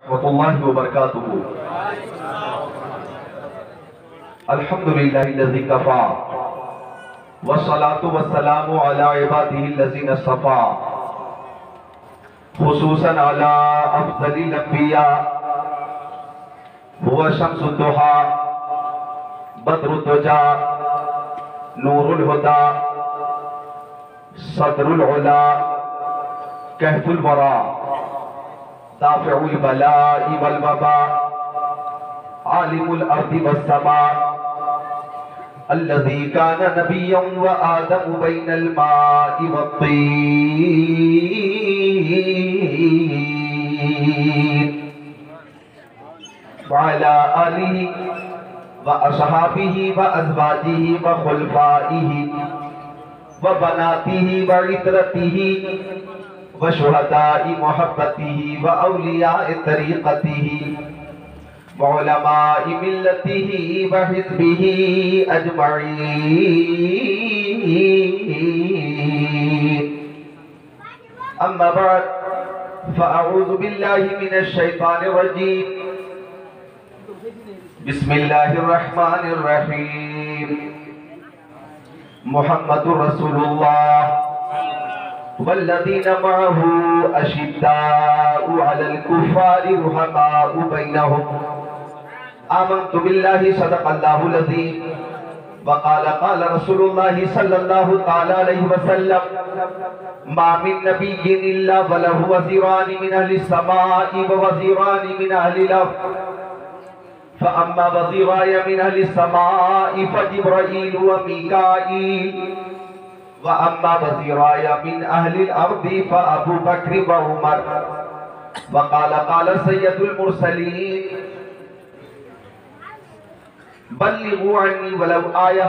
रहमतुल्लाहि व बरकातुहू। अल्हम्दुलिल्लाहिल्लज़ी कफ़ा वस्सलातु वस्सलामु अला इबादिहिल्लज़ीना इस्तफ़ा खुसूसन अला अफ़ज़लिल अंबिया हुवा शम्सुद दुहा बद्रुद दुजा नूरुल हुदा सदरुल उला कहफुल वरा दाफ़िउल बलाइ वल वबा आलिमुल अर्दि वस्समा अल्लज़ी काना नबिय्यन व आदम बैनल माइ वत्तीन व अला आलिहि व अस्हाबिहि व अज़वाजिहि व खुलफाइहि व बनातिहि व इतरतिहि व शुहदाई मोहब्बतिही व औलियाए तरीक़तिही व उलमाए मिल्लतिही व हिज़्बिही अजमईन। अम्मा बाद फ़अऊज़ु बिल्लाहि मिनश शैतानिर रजीम। बिस्मिल्लाहिर रहमानिर रहीम। मुहम्मदुर रसूलुल्लाह वल्लज़ीना मअहू अशिद्दाउ अलल कुफ़्फ़ारि रुहमाउ बैनहुम आमन्तु बिल्लाहि सदक़ल्लाहुल अज़ीम व क़ाल रसूलुल्लाहि सल्लल्लाहु तआला अलैहि वसल्लम मा मिन नबिय्यिन इल्ला व लहु वज़ीरानि मिन अहलिस समाइ व वज़ीरानि मिन अहलिल अर्ज़ फ़अम्मा वज़ीराय मिन अहलिस समाइ फ़जिब्राईल व मीकाईल व अम्मा वज़ीराय मिन अहलिल अर्दि फ़अबू बक्र व उमर व क़ाल सय्यदुल मुरसलीन बल्लिगू अन्नी वलौ आया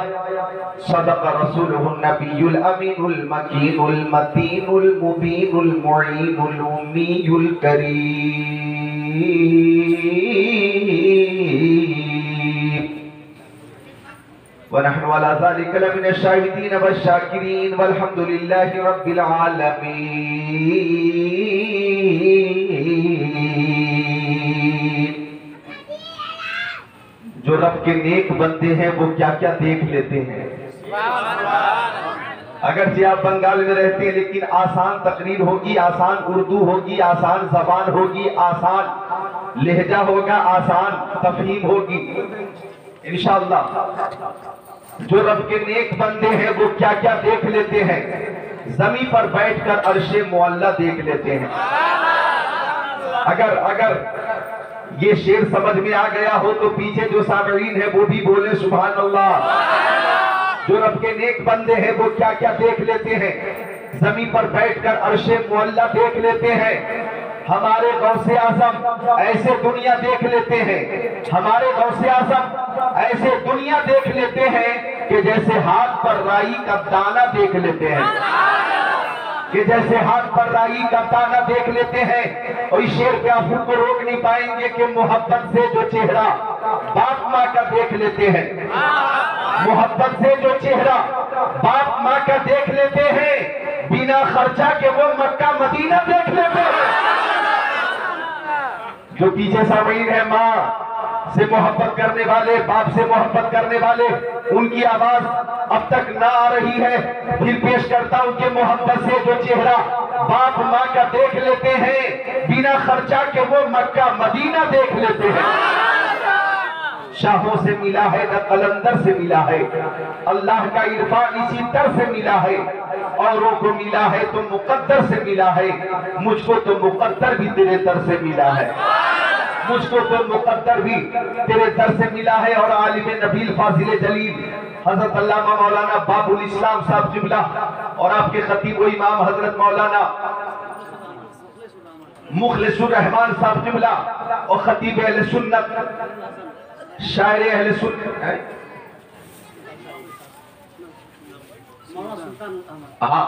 सदक़ रसूलुहुन नबियुल अमीनुल मकीनुल मतीनुल मुबीनुल मुईनुल उम्मीयुल करीम व नहनु अला ज़ालिका लमिनश शाहिदीन वश्शाकिरीन वल्हम्दुलिल्लाहि रब्बिल आलमीन। जो रब के नेक बंदे हैं वो क्या क्या देख लेते हैं। अगर जी आप बंगाल में रहते हैं लेकिन आसान तकरीर होगी, आसान उर्दू होगी, आसान जबान होगी, आसान लहजा होगा, आसान तफहीम होगी इंशाअल्लाह। जो रब के नेक बंदे हैं वो क्या क्या देख लेते हैं। जमीन पर बैठकर अर्शे मुअल्ला देख लेते हैं। अगर ये शेर समझ में आ गया हो तो पीछे जो सामईन है वो भी बोले सुभान अल्लाह। जो रब के नेक बंदे हैं वो क्या क्या देख लेते हैं। जमीन पर बैठकर अर्शे मुअल्ला देख लेते हैं। हमारे गौसे आज़म ऐसे दुनिया देख लेते हैं। हमारे गौसे आज़म ऐसे दुनिया देख लेते हैं कि जैसे हाथ पर राई का दाना देख लेते हैं, कि जैसे हाथ पर राई का दाना देख लेते हैं। और इस शेर पे आप को रोक नहीं पाएंगे कि मोहब्बत से जो चेहरा बाप माँ का देख लेते हैं, मोहब्बत से जो चेहरा बाप माँ का देख लेते हैं, बिना खर्चा के वो मक्का मदीना देख लेते हैं। जो पीछे सामईन है, माँ से मोहब्बत करने वाले, बाप से मोहब्बत करने वाले, उनकी आवाज अब तक ना आ रही है। फिर पेश करता हूं कि मोहब्बत से जो चेहरा बाप माँ का देख लेते हैं, बिना खर्चा के वो मक्का मदीना देख लेते हैं। शाहों से मिला है न कलंदर से मिला है, अल्लाह का इरफान इसी तर से मिला है। औरों को मिला है तो मुकद्दर से मिला है, मुझको तो मुकद्दर भी तेरे दर से मिला है, मुझको तो मुकद्दर भी तेरे दर से मिला है। और आलिम नबील फाजिल जलील हजरत अल्लामा मौलाना बाबुल इस्लाम साहब जुमला और आपके खतीब व इमाम हजरत मौलाना मुखलिसुर रहमान साहब जुमला और खतीब अहले सुन्नत, शायर अहले सुन्नत, हाँ,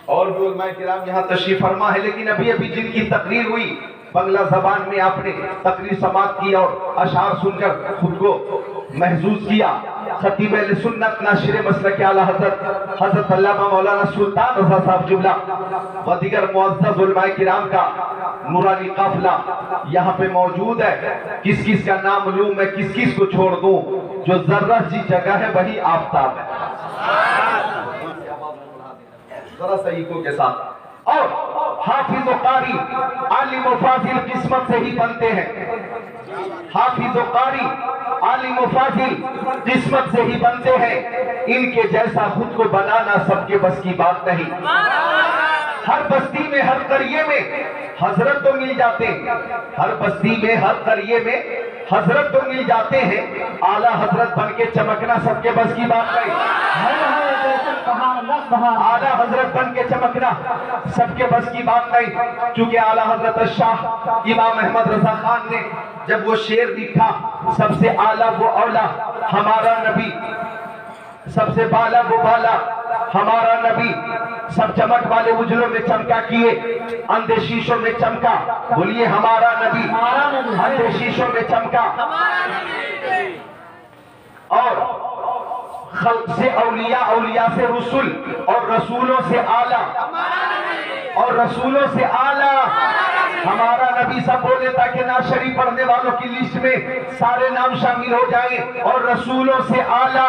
और भी उलमाए किराम यहाँ तशरीफ फरमा है। लेकिन अभी अभी जिनकी तकरीर हुई बंगला जबान में आपने तकरीर समाप्त की और अशार सुनकर खुद को महसूस किया। खतीब अहले सुन्नत नाशिर मसलक आला हज़रत अल्लामा मौलाना सुल्तान रज़ा साहब जुमला व दीगर मुअज़्ज़ज़ उलमाए किराम का नूरानी काफिला यहाँ पे मौजूद है। किस किस का नाम लूं मैं, किस किस को छोड़ दूं? जो जर्रा जी जगह है वही आफताब है। जरा सहीकों के साथ। और हाफिज व कारी आलिम व फाजिल किस्मत से ही बनते हैं। हाफिज व कारी आलिम व फाजिल किस्मत से ही बनते हैं। इनके जैसा खुद को बनाना सबके बस की बात नहीं। हर बस्ती में, हर करिए में हजरत तो मिल जाते हैं। हर बस्ती में, हर करिए में हजरत तो मिल जाते हैं। आला हजरत बन के चमकना सबके बस की बात नहीं। आला हजरत बन के चमकना सबके बस की बात नहीं। क्योंकि आला हजरत शाह इमाम अहमद रजा खान ने जब वो शेर लिखा, सबसे आला वो औला हमारा नबी, सबसे बाला वो बाला हमारा नबी, सब चमक वाले उजलों में चमका किए, अंधे शीशों में चमका। बोलिए हमारा नबी, अंधे शीशों में चमका। और खल्क से औलिया, औलिया से रसूल, और रसूलों से आला, और रसूलों से आला हमारा नबी। सब बोले ताकि ना शरीफ पढ़ने वालों की लिस्ट में सारे नाम शामिल हो जाएं। और रसूलों से आला,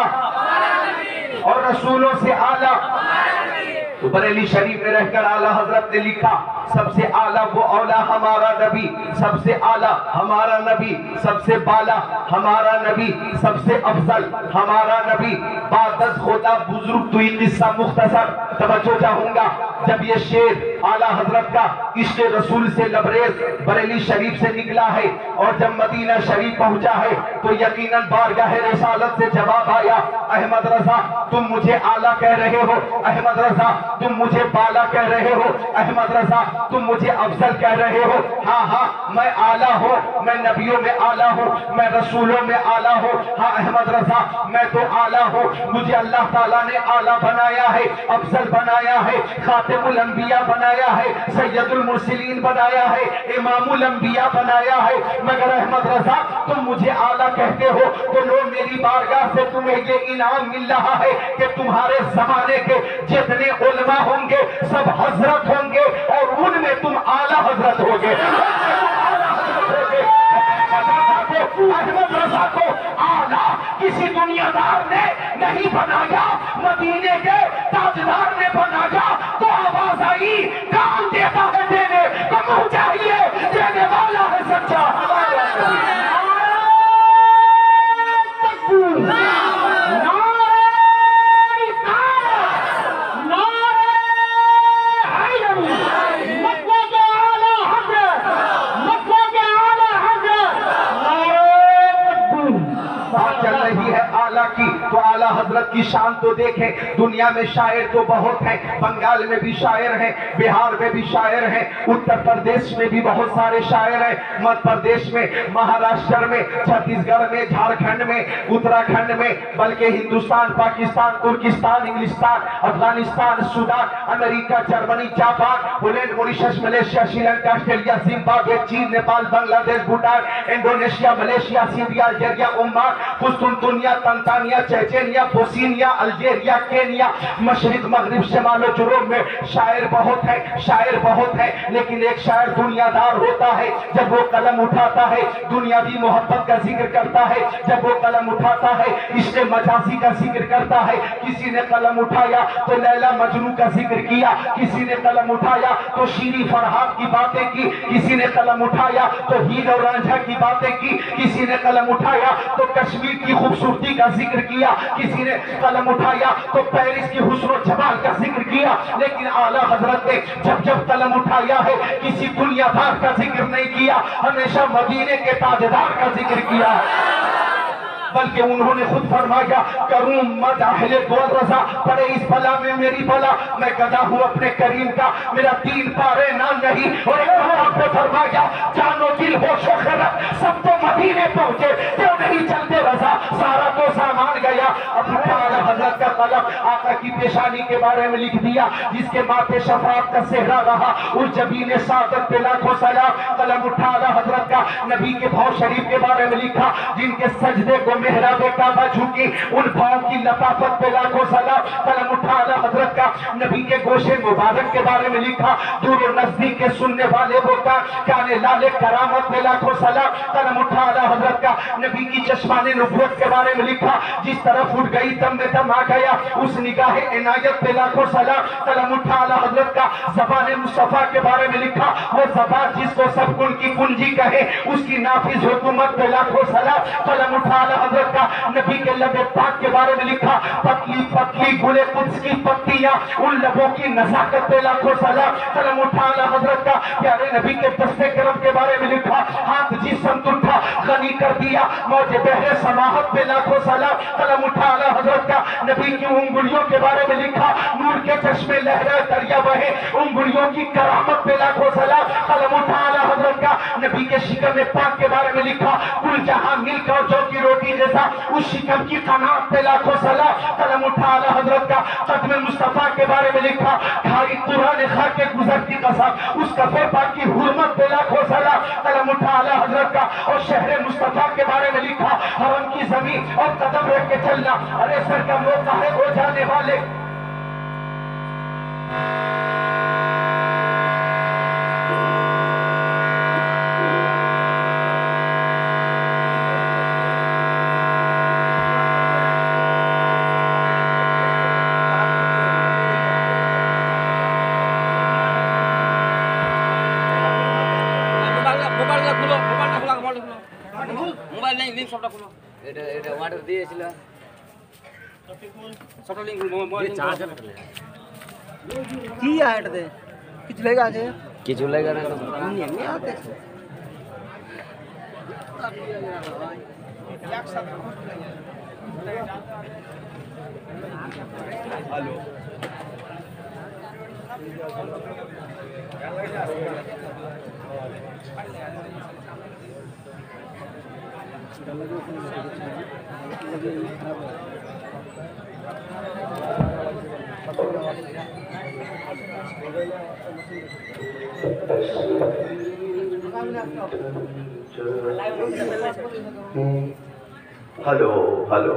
और रसूलों से आला। तो बरेली शरीफ में रहकर आला हजरत ने लिखा, सबसे आला वो औला हमारा नबी, सबसे आला हमारा नबी, सबसे बाला हमारा नबी, सबसे अफजल हमारा नबी। बादस खुदा बुजुर्ग तो किस्सा मुख्तसर तवज्जो चाहूंगा। जब ये शेर आला हजरत का इश्क रसूल से लबरेज बरेली शरीफ से निकला है, और जब मदीना शरीफ पहुंचा है तो यकीनन बारगाह रिसालत से जवाब आया, अहमद रजा तुम मुझे आला कह रहे हो, अहमद रजा तुम मुझे बाला कह रहे हो, अहमद रजा तुम मुझे अफजल कह रहे हो। हाँ हाँ मैं आला हूँ, मैं नबियों में आला हूँ, मैं रसूलों में आला हूँ। हाँ अहमद रजा मैं तो आला हूँ, मुझे अल्लाह ताला ने आला बनाया है, अफजल बनाया है, खातिमुल अंबिया बनाया है, सैयदुल मुरसलीन बनाया है, इमामुल अंबिया बनाया है। मगर अहमद रजा तुम मुझे आला कहते हो तो लो मेरी बारगाह से तुम्हें ये इनाम मिल रहा है कि तुम्हारे जमाने के जितने उलमा होंगे सब हजरत होंगे, और उनमें तुम आला हजरत होगे। अहमद रजा को आला किसी दुनियादार ने नहीं बनाया, मदीने के ताजदार ने बनाया। तो आवाज आई, काम देता है देने को मुंह चाहिए, देने वाला है सच्चा। चल रही है आला की, तो आला हजरत की शान तो देखें। दुनिया में शायर तो बहुत हैं, बंगाल में भी शायर हैं, बिहार में भी शायर हैं, उत्तर प्रदेश में भी बहुत सारे शायर हैं, मध्य प्रदेश में, महाराष्ट्र में, छत्तीसगढ़ में, झारखंड में, उत्तराखंड में, बल्कि हिंदुस्तान, पाकिस्तान, तुर्किस्तान, इंग्लिस्तान, Afghanistan, Sudan, America, Germany, Japan, Poland, Mauritius, Malaysia, Sri Lanka, Australia, Zimbabwe, चीन, Nepal, Bangladesh, Bhutan, Indonesia, Malaysia, Syria, Algeria, Oman, कुस्तुनतुनिया, Tanzania, Chechnya, Bosnia, Algeria, Kenya, मशरिक मगरिब शमाल जुनूब में शायर बहुत है, शायर बहुत है। लेकिन एक शायर दुनियादार होता है, जब वो कलम उठाता है दुनियावी मोहब्बत का जिक्र करता है, जब वो कलम उठाता है इश्क़ मजाजी का जिक्र करता है। किसी ने कलम उठाया तो लैला मजनू का जिक्र किया, किसी ने कलम उठाया तो शीरी फरहाद की बातें की, किसी ने कलम उठाया तो हीर और रांझा की बातें की, किसी ने कलम उठाया तो कश्मीर की खूबसूरती का जिक्र किया, किसी ने कलम उठाया तो पेरिस की हुस्न जमाल का जिक्र किया। लेकिन आला हजरत ने जब जब कलम उठाया है किसी दुनियादार का जिक्र नहीं किया, हमेशा मदीने के ताजदार का जिक्र किया है। बल्कि उन्होंने खुद फरमाया, करूं मत अहले गोल रजा, पड़े इस बला में मेरी बला, मैं गदा हूं अपने करीम का, मेरा 3 पारे ना नहीं। और एक आपने फरमाया, जानो दिल हो शोखरत, सब तो मदीने पहुंचे, क्यों नहीं चलते रजा, सारा तो सामान गया। अब आला हजरत रहमत का कलम आका की पेशानी के बारे में लिख दिया, जिसके माथे शफाअत का सेहरा रहा, उस जबीन सादत पे लाखों सलाम। कलम उठा हजरत का नबी के भाव शरीफ के बारे में लिखा, जिनके सजदे को मेहराबे काबा झुकी, उन भाव की लताफत पे लाखों सलाम। कलम उठा हजरत का नबी के गोशे मुबारक के बारे में लिखा, दूर और नजदीक के सुनने वाले वो काने लाले करामत पे लाखों सलाम। कलम उठा हजरत का नबी की चश्माने नुबुवत के बारे में लिखा, जिस तरफ उठ गई दम में दम आ गया, उस निगाह इनायत पे लाखों सलाम। कलम उठा हजरत का ज़बान मुस्तफा के बारे में लिखा, वो ज़बान जिसको सब गुण की कुंजी कहे, उसकी नाफिज हुकूमत पे लाखों सलाम। कलम उठा हजरत का नबी के लबे पाक के बारे में लिखा, पतली पतली गुले कुद्स की पत्तियां, उन लबों की नजाकत पे लाखों सलाम। कलम उठा हजरत का प्यारे नबी के दस्ते करम के बारे में लिखा, हाथ जिस्म उठा गनी कर दिया, मौजे बहरे समाहत पे लाखों सलाम। कलम उठा हजरत का नबी की उंगलियों के बारे में लिखा, नूर के चश्मे लहरा दरिया बहे, उंगलियों की करामत पे लाखों सलाम। कलम उठा हजरत का नबी के शिकम पाक के बारे में लिखा, कुल जहां मिलकर जो की रोटी जैसा, उस शिकम की कनात पे लाखों सलाम। कलम उठा हजरत का कदम मुस्तफा के बारे में लिखा, खाई कुरान खा के गुजरती कसम, उस कफे पाक की हुर्मत पे लाखों सलाम। कलम उठा हजरत का और शहर मुस्तफा के बारे में लिखा, हरम की जमीन और कदम रख के चलना, अरे सर का मौका है हो जाने वाले। মোবাইল নেই, লিংক সবটা খুলো। এটা এটা ওয়াটার দিয়েছিল সবটা লিংক মোবাইল চার্জার কি আইটাতে কিছু লেগা আছে, কিছু লেগা না তো এমনি আতে হ্যালো हेलो हेलो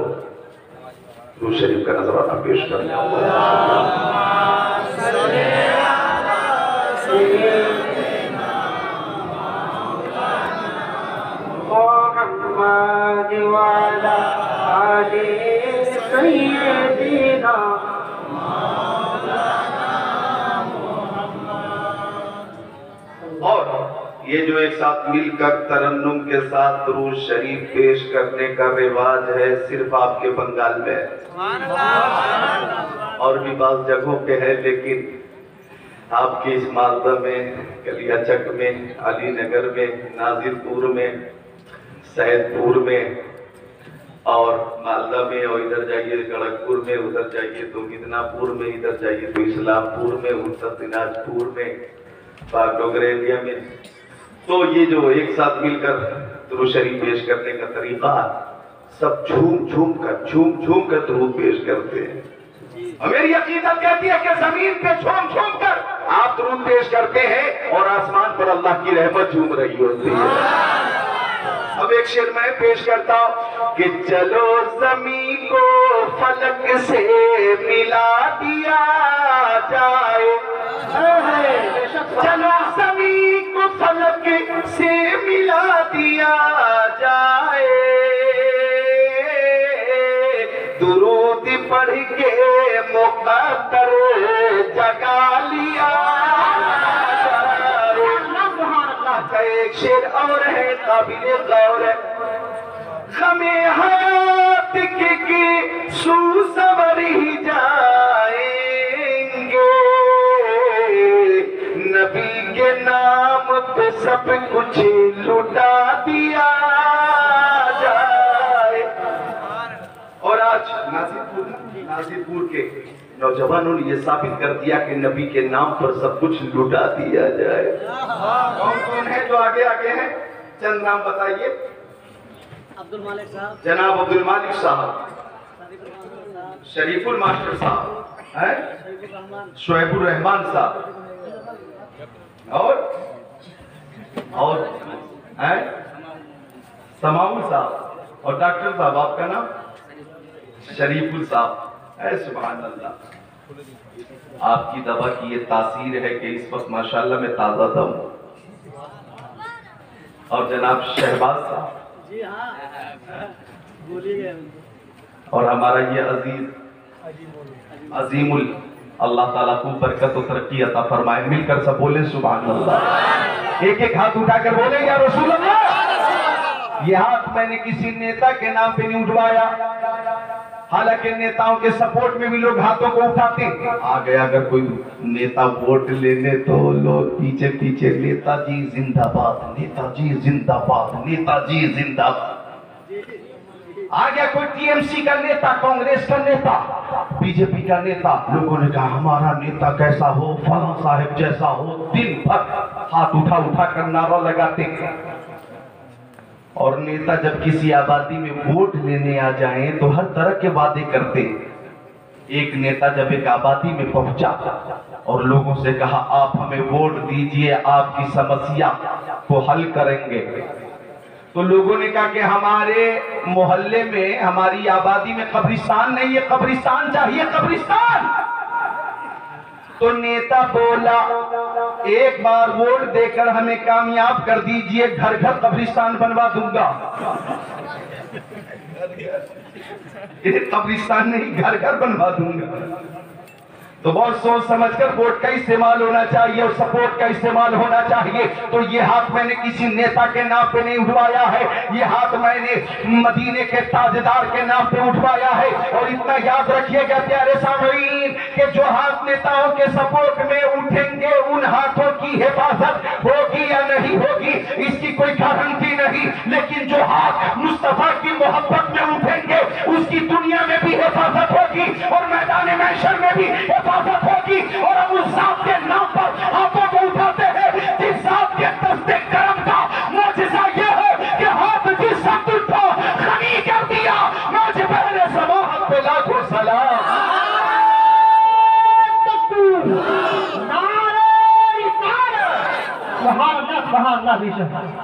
रूह शरीफ का नजराना पेश करने और ये जो एक साथ मिलकर तरन्नुम के साथ दुरूद शरीफ पेश करने का रिवाज है, सिर्फ आपके बंगाल में है और भी बात जगहों पे है, लेकिन आपकी इस मालदा में, कलियाचक में, अलीनगर में, नाजिरपुर में, सैदपुर में और मालदा में, और इधर जाइए खड़गपुर में, उधर जाइए तो मिदनापुर में, इधर जाइए तो इस्लामपुर में, उत्तर दिनाजपुर में, पाकडोगर एरिया में, तो ये जो एक साथ मिलकर दुरूद शरीफ पेश करने का तरीका, सब झूम झूम कर दुरूद पेश करते हैं। और मेरी अकीदत कहती है कि जमीन पे झूम कर आप दुरूद पेश करते हैं और आसमान पर अल्लाह की रहमत झूम रही होती है। अब एक शेर मैं पेश करता हूँ कि चलो जमी को फलक से मिला दिया जाए, चलो जमी को फलक से मिला दिया जाए, दुरूद पढ़ के मुक़द्दर जगा लिया जाए। एक शेर और है काबिल गौर है, हमें हयात की सुसवर ही जाएंगे, नबी के नाम पे सब कुछ लुटा दिया जाए। और आज नाजिरपुर के नौजवानों ने ये साबित कर दिया कि नबी के नाम पर सब कुछ लुटा दिया जाए। कौन कौन है जो आगे हैं? चंद नाम बताइए। अब्दुल मालिक साहब, जनाब अब्दुल मालिक साहब, शरीफुल मास्टर साहब हैं, शोएबुर रहमान साहब और हैं समाउल साहब और डॉक्टर साहब, आपका नाम शरीफुल साहब है। सुभान अल्लाह, आपकी दवा की ये तासीर है कि इस वक्त माशाल्लाह में ताजा दम। और जनाब शहबाज साहब जी हाँ, बोलिए। और हमारा ये अजीज अजीमुल, अल्लाह ताला को बरकत और तरक्की अता फरमाए। मिलकर सब बोले सुभान अल्लाह, एक एक हाथ उठाकर बोले या रसूल अल्लाह। ये हाथ मैंने किसी नेता के नाम पे नहीं उठवाया, हालांकि नेताओं के सपोर्ट में भी लोग हाथों को उठाते हैं। आ गया अगर कोई नेता वोट लेने तो लोग पीछे पीछे नेताजी जिंदाबाद, नेताजी जिंदाबाद, नेताजी जिंदाबाद। आ गया कोई टीएमसी का नेता, कांग्रेस का नेता, बीजेपी का नेता, लोगों ने कहा हमारा नेता कैसा हो, फलां साहब जैसा हो। दिन भर हाथ उठा उठा कर नारा लगाते हैं। और नेता जब किसी आबादी में वोट लेने आ जाएं तो हर तरह के वादे करते। एक नेता जब एक आबादी में पहुंचा और लोगों से कहा आप हमें वोट दीजिए, आपकी समस्या को हल करेंगे, तो लोगों ने कहा कि हमारे मोहल्ले में, हमारी आबादी में कब्रिस्तान नहीं है, कब्रिस्तान चाहिए, कब्रिस्तान। तो नेता बोला एक बार वोट देकर हमें कामयाब कर दीजिए, घर घर कब्रिस्तान बनवा दूंगा। कब्रिस्तान नहीं, घर घर बनवा दूंगा। तो बहुत सोच समझकर वोट का इस्तेमाल होना चाहिए और सपोर्ट का इस्तेमाल होना चाहिए। तो ये हाथ मैंने किसी नेता के नाम पे नहीं उठवाया है, ये हाथ मैंने मदीने के ताजदार के नाम पे उठवाया है। और इतना याद रखिएगा प्यारे सामीन कि जो हाथ नेताओं के सपोर्ट में उठेंगे उन हाथों की हिफाजत होगी या नहीं होगी इसकी कोई गारंटी नहीं, लेकिन जो हाथ मुस्तफा की मोहब्बत में उठेंगे उसकी दुनिया में भी हिफाजत होगी और मैदान महशर में भी हिफाजत होगी। और हम उस जात के नाम पर हाथों को उठाते हैं जिस जात के तस्दीक करम का मौजज़ा यह है कि हाथ जिस वक्त उठा खनी कर दिया, मुझे पहले समाहत पे लाखों सलाम।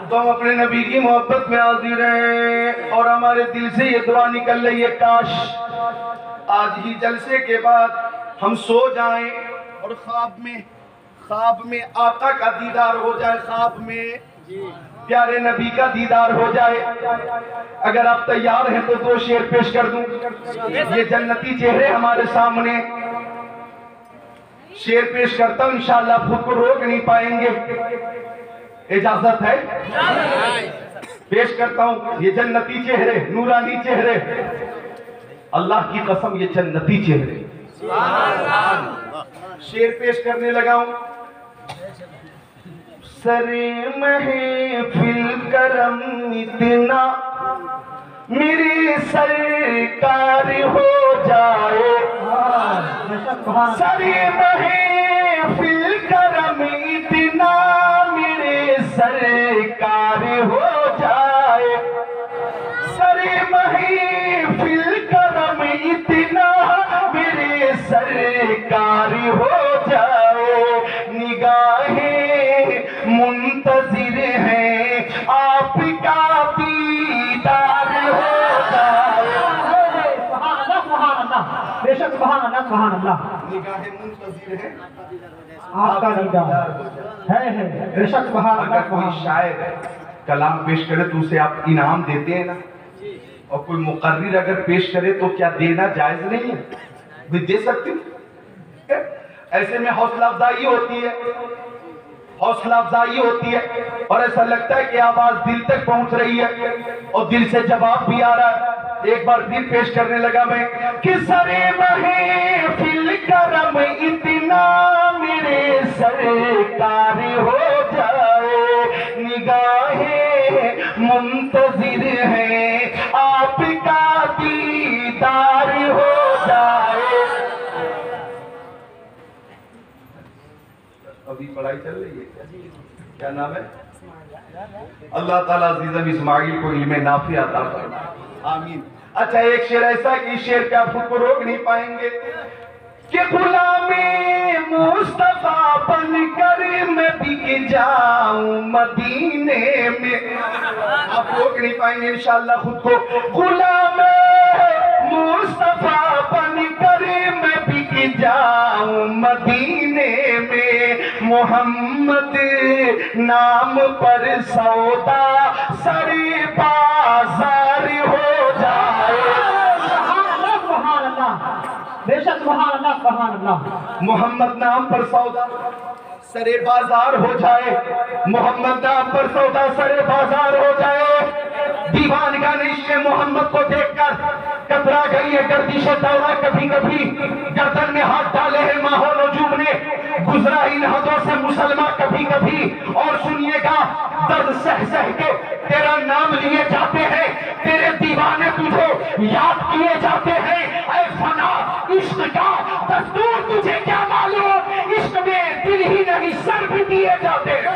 तो हम अपने नबी की मोहब्बत में हाजिर हैं और हमारे दिल से ये दुआ निकल रही है काश आज ही जलसे के बाद हम सो जाएं और ख्वाब में आका का दीदार हो जाए, ख्वाब में प्यारे नबी का दीदार हो जाए। अगर आप तैयार हैं तो 2 शेर पेश कर दूं। ये जन्नती चेहरे हमारे सामने, शेर पेश करता हूं, इंशाअल्लाह खुद को रोक नहीं पाएंगे, इजाजत है? पेश करता हूं ये जन्नती चेहरे, नूरानी चेहरे, अल्लाह की कसम ये जन्नती चेहरे। शेर पेश करने लगा हूं। सरे महफिल करम इतना मेरी सरकार हो जाए, सरे महफिल करम इतना मेरे सरकार हो जाए, सरे महफिल करम इतना मेरे सरकार हो जाए। निगाहें मुंतजिर हैं आपका दीदार हो जाए। बेशक सुभान अल्लाह, सुभान अल्लाह। निगाहें मुंतजिर हैं आपका दीदार है, बेशक सुभान अल्लाह। कोई शायर कलाम पेश करे तो उसे आप इनाम देते हैं ना, और कोई मुकर्रिर अगर पेश करे तो क्या देना जायज नहीं है? भी दे सकते हो। ऐसे में हौसला अफजाई होती है, हौसला अफजाई होती है और ऐसा लगता है कि आवाज दिल तक पहुंच रही है और दिल से जवाब भी आ रहा है। एक बार फिर पेश करने लगा मैं कि सरे महफिल करम इतना मेरे सरकार हो जाए, निगाहें मुंतजिर हैं आपका दीदार हो जाए। अभी पढ़ाई चल रही है क्या नाम है? अल्लाह ताला अज़ीज़ इस्माइल को इल्मे नाफ़ी अता फरमाए, आमीन। अच्छा एक शेर ऐसा कि शेर पे आप खुद को रोक नहीं पाएंगे कि गुलामे मुस्तफा बनकर मैं बिक जाऊं मदीने में। आप रोक नहीं पाएंगे इंशाअल्लाह खुद को। गुलामे मुस्तफा बनकर मैं बिक जाऊं मदीने में। मोहम्मद नाम पर सौदा सरे बाजार हो जाए। बेशक सुभान अल्लाह सुभान अल्लाह। मोहम्मद नाम पर सौदा सरे बाजार हो जाए। मोहम्मद नाम पर सौदा सरे बाजार हो जाए। दीवानगा ने इश्क़ मोहम्मद को देखकर कतरा गई है गर्दिश दौरा। कभी कभी गर्दन में हाथ डाले हैं माहौल नजूम ने। गुजरा इन हदों से मुसलमान कभी कभी। और सुनिएगा दर्द सह सह के तेरा नाम लिए जाते हैं। तेरे दीवाने तुझे याद किए जाते हैं। ऐ फना इश्क का दस्तूर तुझे क्या मालूम। इश्क में दिल ही नहीं सर भी दिए जाते हैं।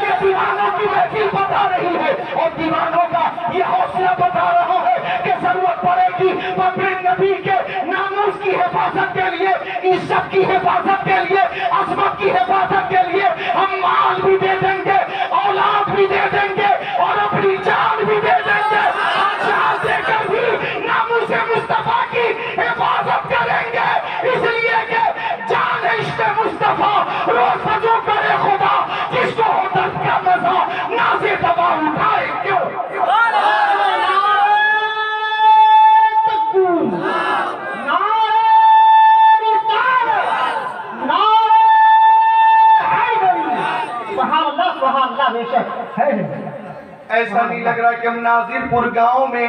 ये दीवानों की महफिल बता रही है और दीवानों का ये हौसला बता रहा है कि जरूरत पड़ेगी तो अपने नबी के नामूस की हिफाजत के लिए, इज्जत की हिफाजत के लिए, अजमत की हिफाजत के लिए हम माल भी दे देंगे, औलाद भी दे देंगे और अपनी जान भी दे देंगे। जान देकर भी नामूस मुस्तफा की हिफाजत करेंगे। इसलिए कि जान इश्क़ मुस्तफा रोज वजू करे खुदा। जिसको हो दर्द का मजा नाज़े दबा उठाए क्यों। ऐसा नहीं लग रहा कि हम नाजिरपुर गांव में,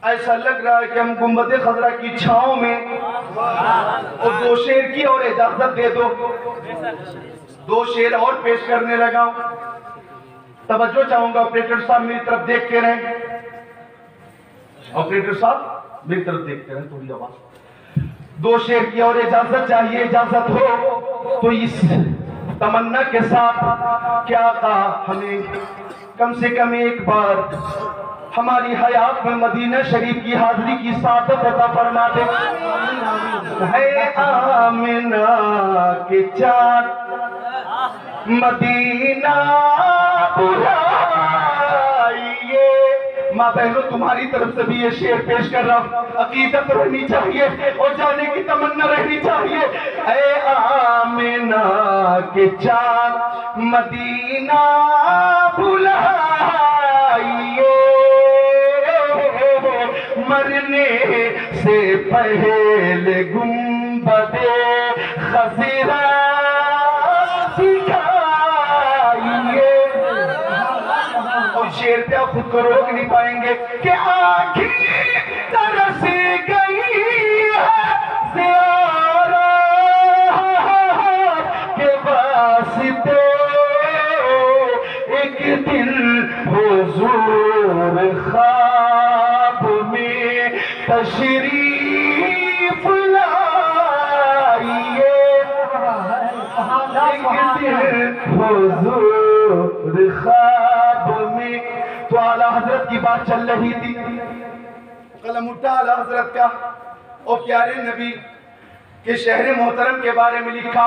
ऐसा लग रहा है कि हम गुंबद खजरा की छांव में। और दो शेर की और इजाजत दे दो, दो शेर और पेश करने लगा। तवज्जो चाहूंगा ऑपरेटर साहब मेरी तरफ देखते रहें। ऑपरेटर साहब मेरी तरफ देखते रहें, थोड़ी आवाज। दो शेर की और इजाजत चाहिए। इजाजत हो तो इस तमन्ना के साथ क्या कहा हमें कम से कम एक बार हमारी हयात में मदीना शरीफ की हाजिरी की सादत अता फरमा दे। है आमिना के चाँद मदीना बुलाइए। माँ बहनों तुम्हारी तरफ से भी ये शेर पेश कर रहा हूँ। अकीदत रहनी चाहिए और जाने की तमन्ना रहनी चाहिए। ऐ आमिना के चाँद मदीना बुलाइए। मरने से पहले गुंबदे खज़रा दिखाइए। और शेर पे आप खुद को रोक नहीं पाएंगे कि आँखें तरस गई है ज़ियारत के वास्ते। एक दिन हुजूर ख्वाब में तशरीफ लाइए। एक दिन हुजूर ख्वाब में। तो आला हजरत की बात चल रही थी। कलम उठा आला हजरत का और प्यारे नबी के शहर मोहतरम के बारे में लिखा।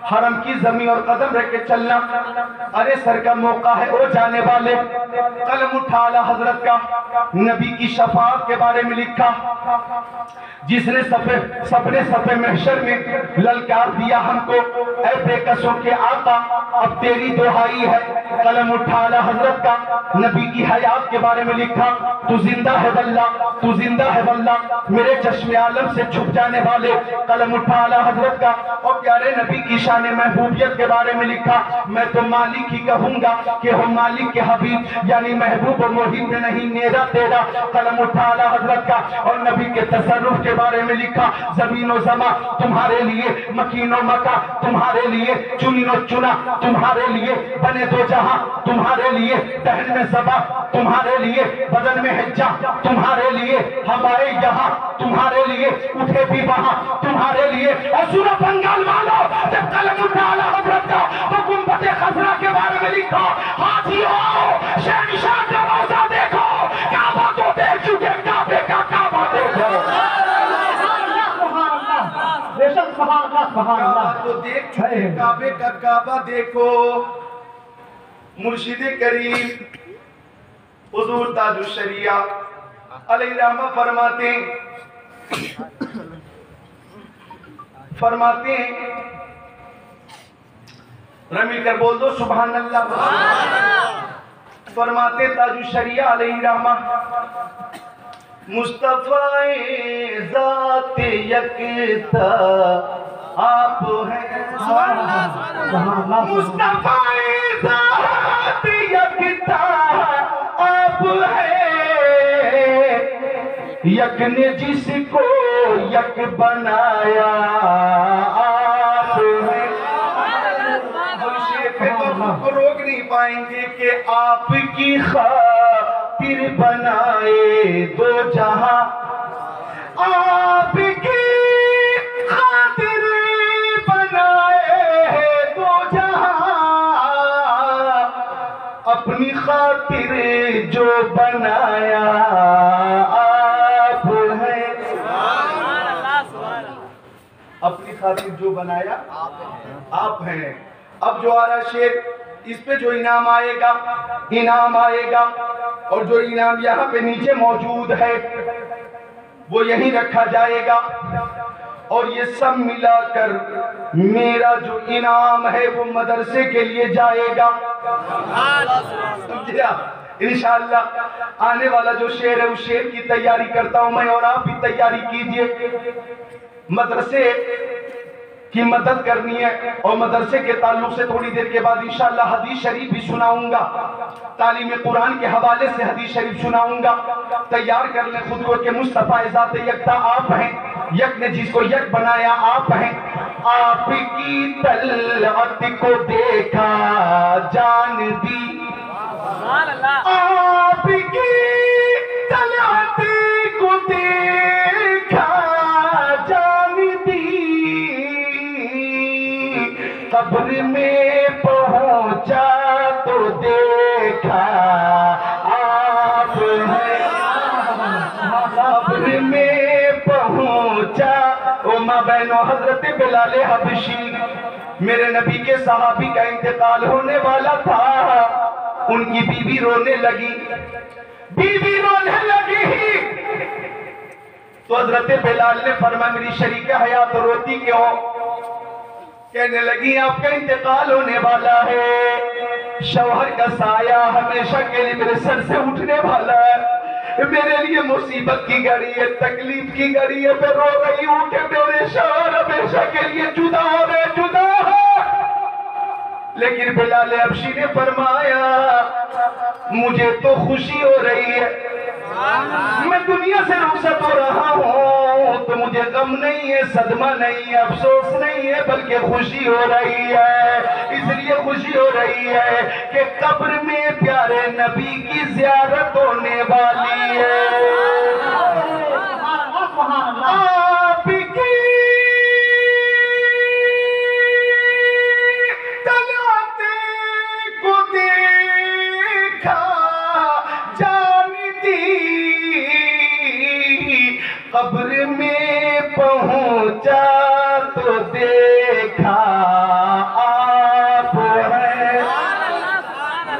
हरम की जमीन और कदम रख के चलना। अरे सर का मौका है ओ जाने वाले। कलम उठा आला हजरत का नबी की शफाअत के बारे में लिखा। जिसने सपने सफे महशर में ललकार दिया हमको, ऐ बेकसों के आका अब तेरी दुहाई है। कलम उठा आला हजरत का नबी की हयात के बारे में लिखा। तू जिंदा है वल्ला, तू जिंदा है वल्ला मेरे चश्मे आलम से छुप जाने वाले। कलम उठा आला हजरत का और प्यारे नबी की शान महबूबियत के बारे में लिखा। मैं तो मालिक ही कहूंगा कि हो मालिक के हबीब, यानी महबूब और मोहिब में नहीं मेरा तेरा। कलम उठा आला हजरत का और नबी के तसर्रुफ के बारे में लिखा। जमीन और जमा तुम्हारे लिए, मकीनो मका तुम्हारे लिए, चुनिनो चुना तुम्हारे लिए, बने दो जहां तुम्हारे लिए, दहन में सबा तुम्हारे लिए, बदन में हिज्जा तुम्हारे लिए, हमारे यहाँ तुम्हारे लिए, उठे भी वहां तुम्हारे लिए। और सुनो बंगाल वालों, जब कलम उठा आला हजरत का तो गुंबद खजरा के बारे में लिखा। हाजियों शहंशाह का रोजा देखो, काबा को देख चुके काबे का काबा देखो, मुर्शिद करीम हुजूर ताजुश शरिया अलैहिर्रहमा फरमाते हैं, रमी कर बोल दो सुभान अल्लाह। फरमाते ताजुश शरिया अलैहिर्रहमा, मुस्तफ़ाए ज़ात यकता आप हैं, मुस्तफ़ाए ज़ात यकता आप हैं, यक ने जिसको यक बनाया आप हैं। को रोक नहीं पाएंगे कि आपकी खातिर बनाए दो जहां, आपकी खातिर बनाए दो जहां, अपनी खातिर जो बनाया आप हैं, अपनी खातिर जो बनाया आप हैं। अब जो आ रहा शेर, इस पे जो इनाम आएगा और जो इनाम यहाँ पे नीचे मौजूद है वो यहीं रखा जाएगा, और ये सब मिलाकर मेरा जो इनाम है वो मदरसे के लिए जाएगा इंशाअल्लाह। आने वाला जो शेर है उस शेर की तैयारी करता हूं मैं, और आप भी तैयारी कीजिए। मदरसे की मदद करनी है, और मदरसे के ताल्लुक से थोड़ी देर के बाद इंशाअल्लाह हदीस शरीफ भी सुनाऊंगा, तालीम कुरान के हवाले से हदीस शरीफ सुनाऊंगा। तैयार कर लें खुद को कि मुस्तफा ज़ात यकता आप हैं, यक ने जिसको यक बनाया आप हैं। आपकी तलवत को देखा जान दी, आपकी तलवत को देखा जान दी, कब्र में पहुंचा तो देखा आप हैं, कब्र में पहुंचा। ओ माँ बहनों, हजरत बिलाल हबशी मेरे नबी के सहाबी का इंतकाल होने वाला था, उनकी बीवी रोने लगी, तो हजरत बिलाल ने फरमाया मेरी शरीक हयात रोती क्यों? कहने लगी आपका इंतकाल होने वाला है, शौहर का साया हमेशा के लिए मेरे सर से उठने वाला है, मेरे लिए मुसीबत की घड़ी है, तकलीफ की घड़ी है, मैं रो रही हूँ कि मेरे शौहर हमेशा के लिए जुदा हो गए, जुदा है। लेकिन बिलाल हबशी ने फरमाया मुझे तो खुशी हो रही है, मैं दुनिया से रुखसत हो रहा हूँ तो मुझे गम नहीं है, सदमा नहीं है, अफसोस नहीं है, बल्कि खुशी हो रही है। इसलिए खुशी हो रही है कि कब्र में प्यारे नबी की ज़ियारत होने वाली है। आपकी तलवत को देखा जान दी, कब्र में पहुंचा तो देखा आप हैं।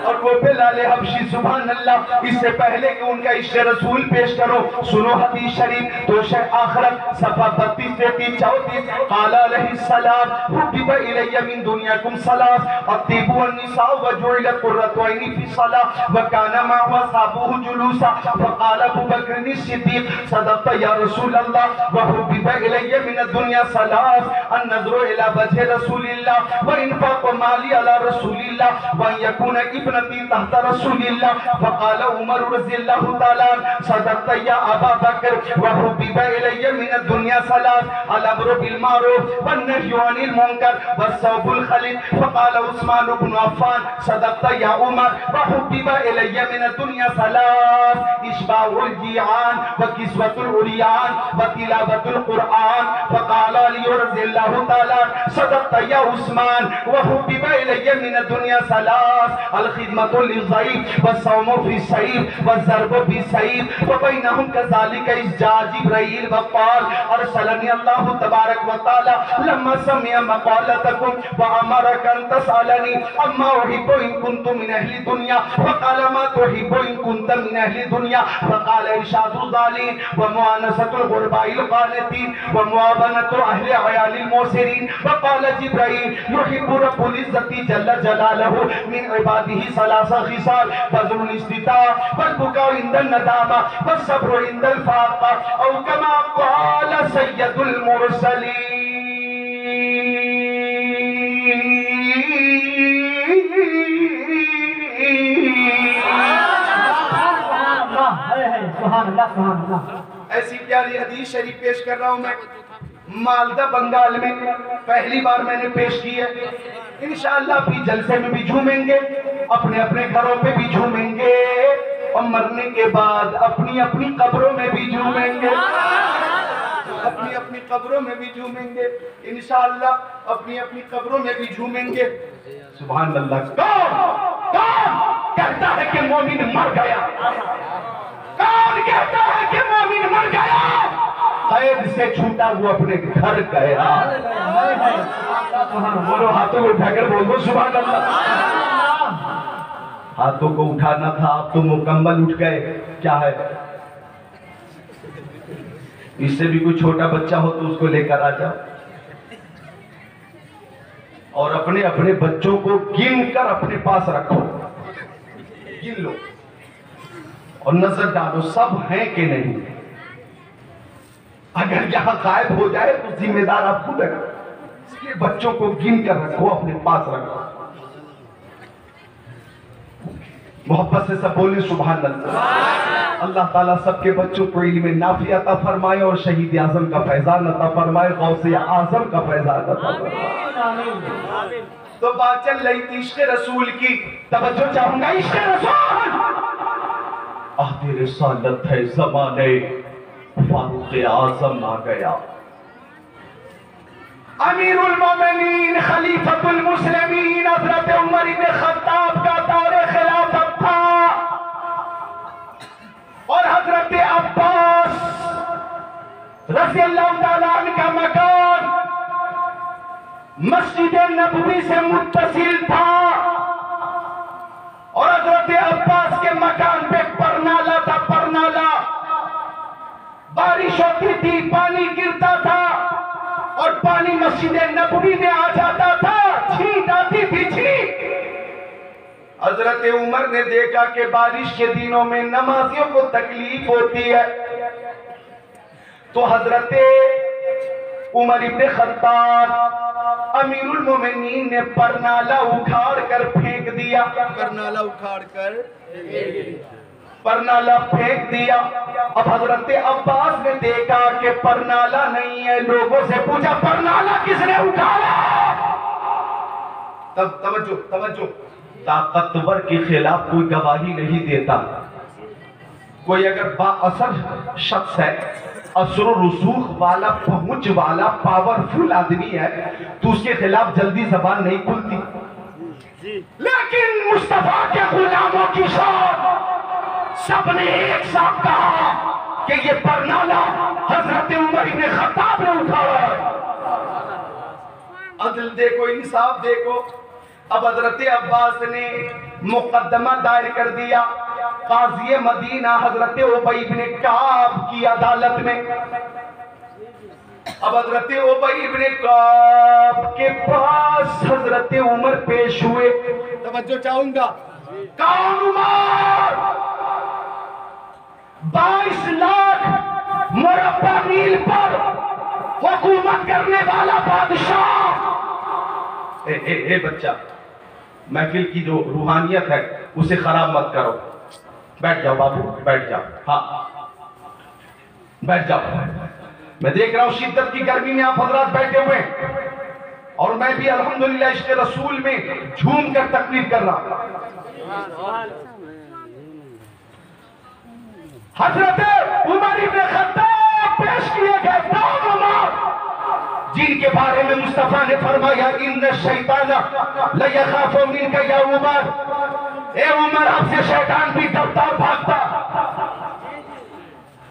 और वो बिलाल हबशी सुभान अल्लाह, इससे पहले कि उनका इश्क़ रसूल पेश करो सुनो हदीस शरीफ। तो शेख आखिरत सफा 32-34 क़ाल अलैहिस्सलाम हुब्बिबा इलैया मिन दुनियाकुम सलास अत्तिबु वन्निसा व जुइलत क़ुर्रतु ऐनी फ़ी सलाह व काना मअहु असहाबुहु जुलूसा फ़क़ाल अबू बकर सिद्दीक़ सदक़्ता या रसूल अल्लाह व हुब्बिबा इलैया मिन दुनिया सलास अन नज़रु इला वजहि रसूलिल्लाह व इन्फ़ाक़ु माली अला रसूलिल्लाह व यकून इब्नती तहत रसूलिल्लाह फ़क़ाल उमर रज़ियल्लाहु तआला सदक़्ता या अबा बकर व हुब्बिबा इलैया मिन दुनिया सलास अल अम्रु बिल मारूफ वन नह्यु अनिल मुनकर वस्सौबुल खलील फ़क़ाल उस्मान इब्न अफ़्फ़ान सदक़्ता या उमर व हुब्बिबा इलैया मिन दुनिया सलास इश्बाउल जियान व किस्वतुल उरियान व तिलावतुल कुरआन फ़क़ाल अली रज़ियल्लाहु तआला सदक़्ता या उस्मान व हुब्बिबा इलैया मिन दुनिया सलास अल खिदमत वतअज़ीमतुल लिज़ईफ़ वस्सौमु फ़िस्सईफ़ वज़्ज़रबु फ़िस्सईफ़ वबैनहुम कज़ालिका इज़ जाअ जिब्रील वक़ाल अरसलनी अल्लाहु तबारक व तआला लम्मा समिअ मक़ालतकुम व अमरक अन तसअलनी अम्मा उहिब्बु इन कुन्तु मिन अहली दुनिया फ़क़ाल मा तुहिब्बु इन कुन्त मिन अहली दुनिया फ़क़ाल इरशादुल ज़ालिमीन व मुआनसतुल ग़ुरबाइल क़ानितीन व मुआवनतु अहली अयालिल मुसिरीन फ़क़ाल जिब्रील युहिब्बु रब्बुल इज़्ज़ति जल्ल जलालहु मिन इबादिही सलासा खिसाल बज़्लुल इस्तिता वल बुका इंदन नदामा वस्सब्रु इंदल फाक़ा औ कमा क़ाल सय्यदुल मुरसलीन। ऐसी प्यारी हदीस शरीफ पेश कर रहा हूं मैं, मालदा बंगाल में पहली बार मैंने पेश की है। इंशाअल्लाह भी जलसे में भी झूमेंगे, अपने अपने घरों पे भी झूमेंगे और मरने के बाद अपनी अपनी कब्रों में भी झूमेंगे, अपनी अपनी कब्रों में भी झूमेंगे इंशाअल्लाह, अपनी अपनी कब्रों में भी झूमेंगे। सुभान अल्लाह। कौन कहता है कि मोमिन मर गया? कौन कहता है कि मोमिन मर गया? कैद से छूटा वो अपने घर गया। बोलो हाथों को उठाकर बोल दो सुभान अल्लाह। हाथों को उठाना था, आप तो मुकम्मल उठ गए। क्या है, इससे भी कोई छोटा बच्चा हो तो उसको लेकर आ जाओ और अपने अपने बच्चों को गिन कर अपने पास रखो, गिन लो और नजर डालो सब हैं कि नहीं। अगर यहां गायब हो जाए तो जिम्मेदार आप खुद हैं, इसलिए बच्चों को गिन कर रखो, अपने पास रखो। मोहब्बत से सब बोले सुभान अल्लाह। अल्लाह ताला सबके बच्चों को इल्म नाफी अता फरमाए और शहीद आजम का फैजान अता फरमाए, गौसे आजम का फैजान अता फरमाए। तो बात चल रही थी इश्क़ रसूल की, तवज्जो चाहूंगा। इश्क़ रसूल अहद रिसालत है, ज़माने फारूक़ आज़म आ गया। अमीरुल मोमिनीन खलीफतुल मुस्लिमीन हज़रत उमर इब्न खत्ताब का दौरे खिलाफत था और हज़रत अब्बास रज़ियल्लाहु ताला अन्हु का मकान मस्जिद नबवी से मुत्तसिल था और हज़रत अब्बास के मकान पे परनाला था। परनाला, बारिश होती थी, पानी गिरता था और पानी मस्जिद नबवी में आ जाता था, छींट आती थी, छींट। हजरत उमर ने देखा कि बारिश के दिनों में नमाजियों को तकलीफ होती है, तो हजरत उमर इब्न खत्ताब अमीरुल मोमिनीन ने परनाला उखाड़ कर फेंक दिया। परनाला उखाड़ कर परनाला फेंक दिया। अब हजरत अब्बास ने देखा कि परनाला नहीं है, लोगों से पूछा परनाला किसने उठाया? तब तवज्जो तवज्जो, ताकतवर के खिलाफ कोई गवाही नहीं देता। कोई अगर बाअसर शख्स है, असर रसूख वाला, पहुंच वाला, पावरफुल आदमी है, तो उसके खिलाफ जल्दी जबान नहीं खुलती। लेकिन मुस्तफा के गुलामों की शान सबने एक साथ कहा कि ये परनाला हजरत उमर इब्न खत्ताब ने उठाया। अदल देखो, इंसाफ देखो। अब हजरत अब्बास ने मुकदमा दायर कर दिया काजी मदीना हजरत उबई इब्न काब की अदालत में। अब हजरत उबई इब्न काब के पास हजरत उमर पेश हुए। तवज्जो चाहूंगा। कौन उमर? 22 लाख मुरब्बा मील पर हुकूमत करने वाला बादशाह। ए बच्चा, महफिल की जो रूहानियत है उसे खराब मत करो। बैठ जाओ बाबू, बैठ जाओ। हाँ, बैठ जाओ। मैं देख रहा हूं शिद्दत की गर्मी में आप हजरात बैठे हुए और मैं भी अल्हम्दुलिल्लाह इश्क़ रसूल में झूम कर तकरीर कर रहा हूं। हजरत उमर इब्न खत्ताब पेश किए गए। कौन उमर? जिनके बारे में मुस्तफा ने फरमाया इन्न शैतान ला यखाफु मिनका या उमर। ए उमर, आपसे शैतान भी डरता और भागता।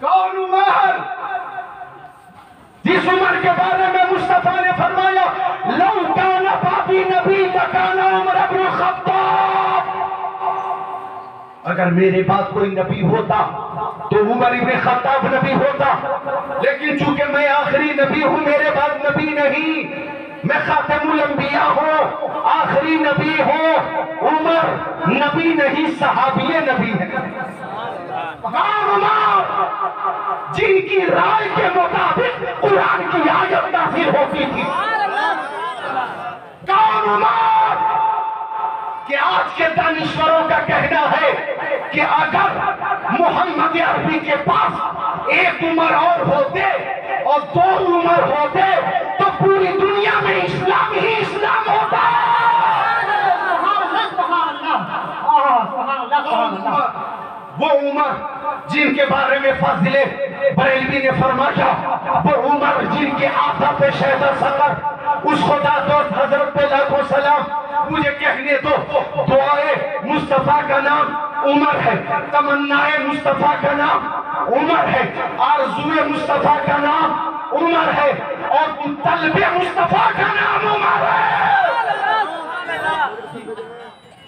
कौन उमर? जिस उमर के बारे में मुस्तफा ने फरमाया लौ काना बाबी नबी लकाना उमर इब्न खत्ताब, अगर मेरे बाद कोई नबी होता तो उमर इब्न खत्ताब नबी होता, लेकिन चूंकि मैं आखिरी नबी हूं, मेरे बाद नबी नहीं, मैं खातिमुल अंबिया हूं, आखिरी नबी हूं। उमर नबी नहीं, सहाबीए नबी है। उमर जिनकी राय के मुताबिक कुरान की आयत नाज़िल होती थी। कौन उमर? कि आज के दानिश्वरों का कहना है कि अगर मोहम्मद अरबी के पास एक उमर और होते और दो उमर होते तो पूरी दुनिया में इस्लाम ही इस्लाम होता। वो उमर जिनके बारे में फाजिले बरेलवी ने फरमाया, वो उमर जिनके आधा पे शहदा सकर, उस खुदा दोस्त हजरत पे लाखों सलाम। मुझे कहने दो, दुआए मुस्तफा का नाम उमर है, तमन्नाए मुस्तफा का नाम उमर है, आरज़ुए मुस्तफा का नाम उमर है, और तलबे मुस्तफा का नाम उमर है।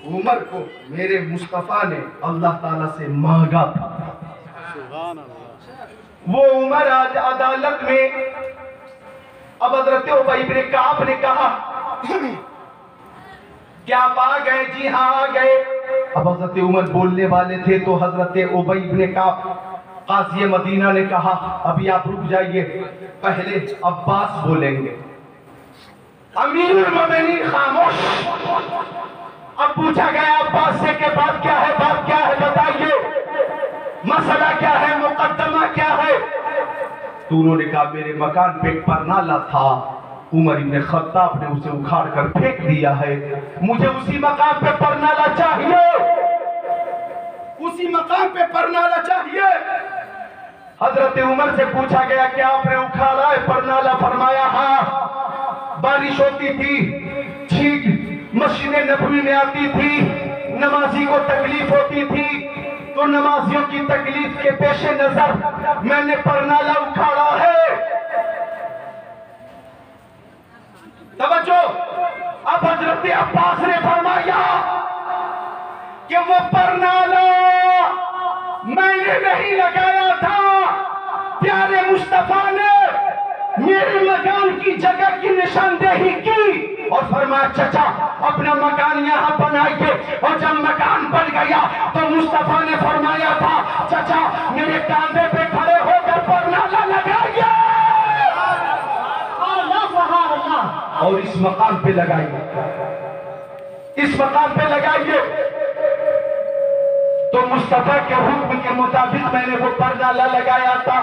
उमर को मेरे मुस्तफा ने अल्लाह ताला से मांगा था। वो उमर आज अदालत में, अब हजरत उबई इब्न काब ने कहा क्या आप आ गए? जी हाँ आ गए। अब हजरत उमर बोलने वाले थे तो हजरत उबई इब्न काब काज़ी मदीना ने कहा अभी आप रुक जाइए, पहले अब्बास बोलेंगे। अमीरुल मोमिनीन खामोश। अब पूछा गया अब्बास से के बात क्या है, बात क्या है, बताइए, मसला क्या है, मुकद्दमा क्या है? तो उन्होंने कहा मेरे मकान पे एक परनाला था, उमर इब्न खत्ताब ने उसे उखाड़ कर फेंक दिया है, मुझे उसी मकान पे परनाला चाहिए, उसी मकान पे परनाला चाहिए। हजरत उमर से पूछा गया क्या आपने उखाड़ा है परनाला? फरमाया हाँ, बारिश होती थी, छींट मस्जिद नबवी में आती थी, नमाजी को तकलीफ होती थी, तो नमाजियों की तकलीफ के पेश नजर मैंने परनाला उखाड़ा है। तवज्जो, अब हजरत अब्बास ने फरमाया कि वो परनाला मैंने नहीं लगाया था, प्यारे मुस्तफा ने मेरे मकान की जगह की निशानदेही की और फरमाया चचा अपना मकान यहाँ बनाइए। और जब मकान बन गया तो मुस्तफा ने फरमाया था चचा मेरे कांधे पे खड़े होकर परनाला लगाइए और इस मकान पे लगाइए, इस मकान पे लगाइए। तो मुस्तफा के हुक्म के मुताबिक मैंने वो परनाला लगाया था,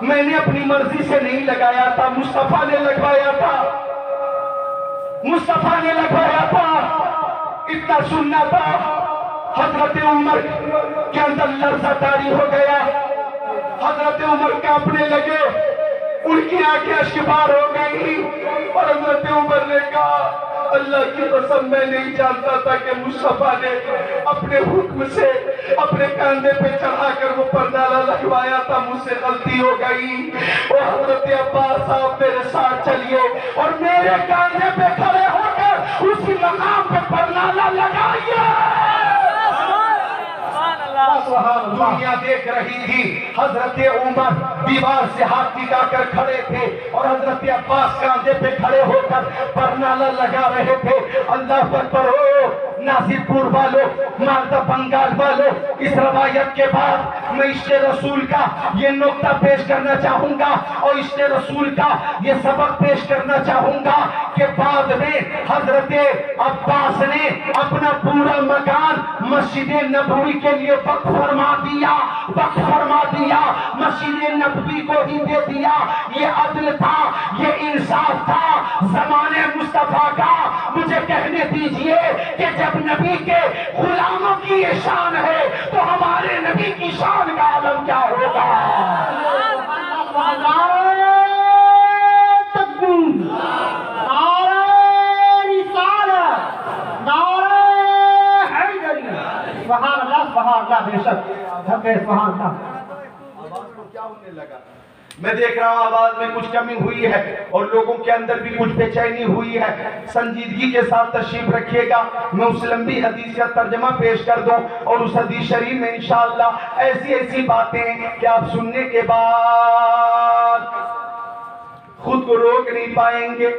मैंने अपनी मर्जी से नहीं लगाया था, मुस्तफा ने लगवाया था, मुस्तफा ने लगवाया था। इतना सुनना था, हजरत उमर के अंदर लर्ज़ा तारी हो गया, हजरत उमर कांपने लगे, उनकी आंखें अश्कबार हो गई और हजरत उमर ने कहा अल्लाह की कसम मैं नहीं जानता था कि मुस्तफा ने अपने हुक्म से अपने कंधे पे चढ़ाकर वो परनाला लगवाया था, मुझसे गलती हो गई। और हजरत अब्बास साहब मेरे साथ चलिए और मेरे कंधे पे खड़े होकर उसी मकाम पे परनाला लगाइए। दुनिया देख रही थी, हजरत उमर दीवार से हाथ टिकाकर खड़े थे और हजरत अब्बास कांधे पे खड़े होकर परनाला लगा रहे थे। अल्लाह अकबर हो, नासिरपुर वालों, मालदा बंगाल वालों, इस रवायत के बाद मैं इश्क़ रसूल का ये नुक्ता पेश करना चाहूंगा और इश्क़ रसूल का ये सबक पेश करना चाहूंगा कि बाद में हजरत अब्बास ने अपना पूरा मकान मस्जिद नबवी के लिए वक्फ फरमा दिया, वक्फ फरमा दिया, मस्जिद नबवी को ही दे दिया। ये अदल था, ये इंसाफ था ज़माने मुस्तफा का। मुझे कहने दीजिए कि जब नबी के गुलामों की ये शान है तो हमारे नबी की शान का आलम क्या होगा? सुभान अल्लाह, बेशक धब्बे सुभान अल्लाह। आवाज को क्या होने लगा? मैं देख रहा हूं आवाज में कुछ कमी हुई है और लोगों के अंदर भी कुछ बेचैनी हुई है। संजीदगी के साथ तशरीफ रखिएगा। मैं उस लंबी हदीस का तर्जमा पेश कर दूं और उस हदीस शरीफ में इंशाअल्लाह ऐसी ऐसी बातें कि आप सुनने के बाद खुद को रोक नहीं पाएंगे।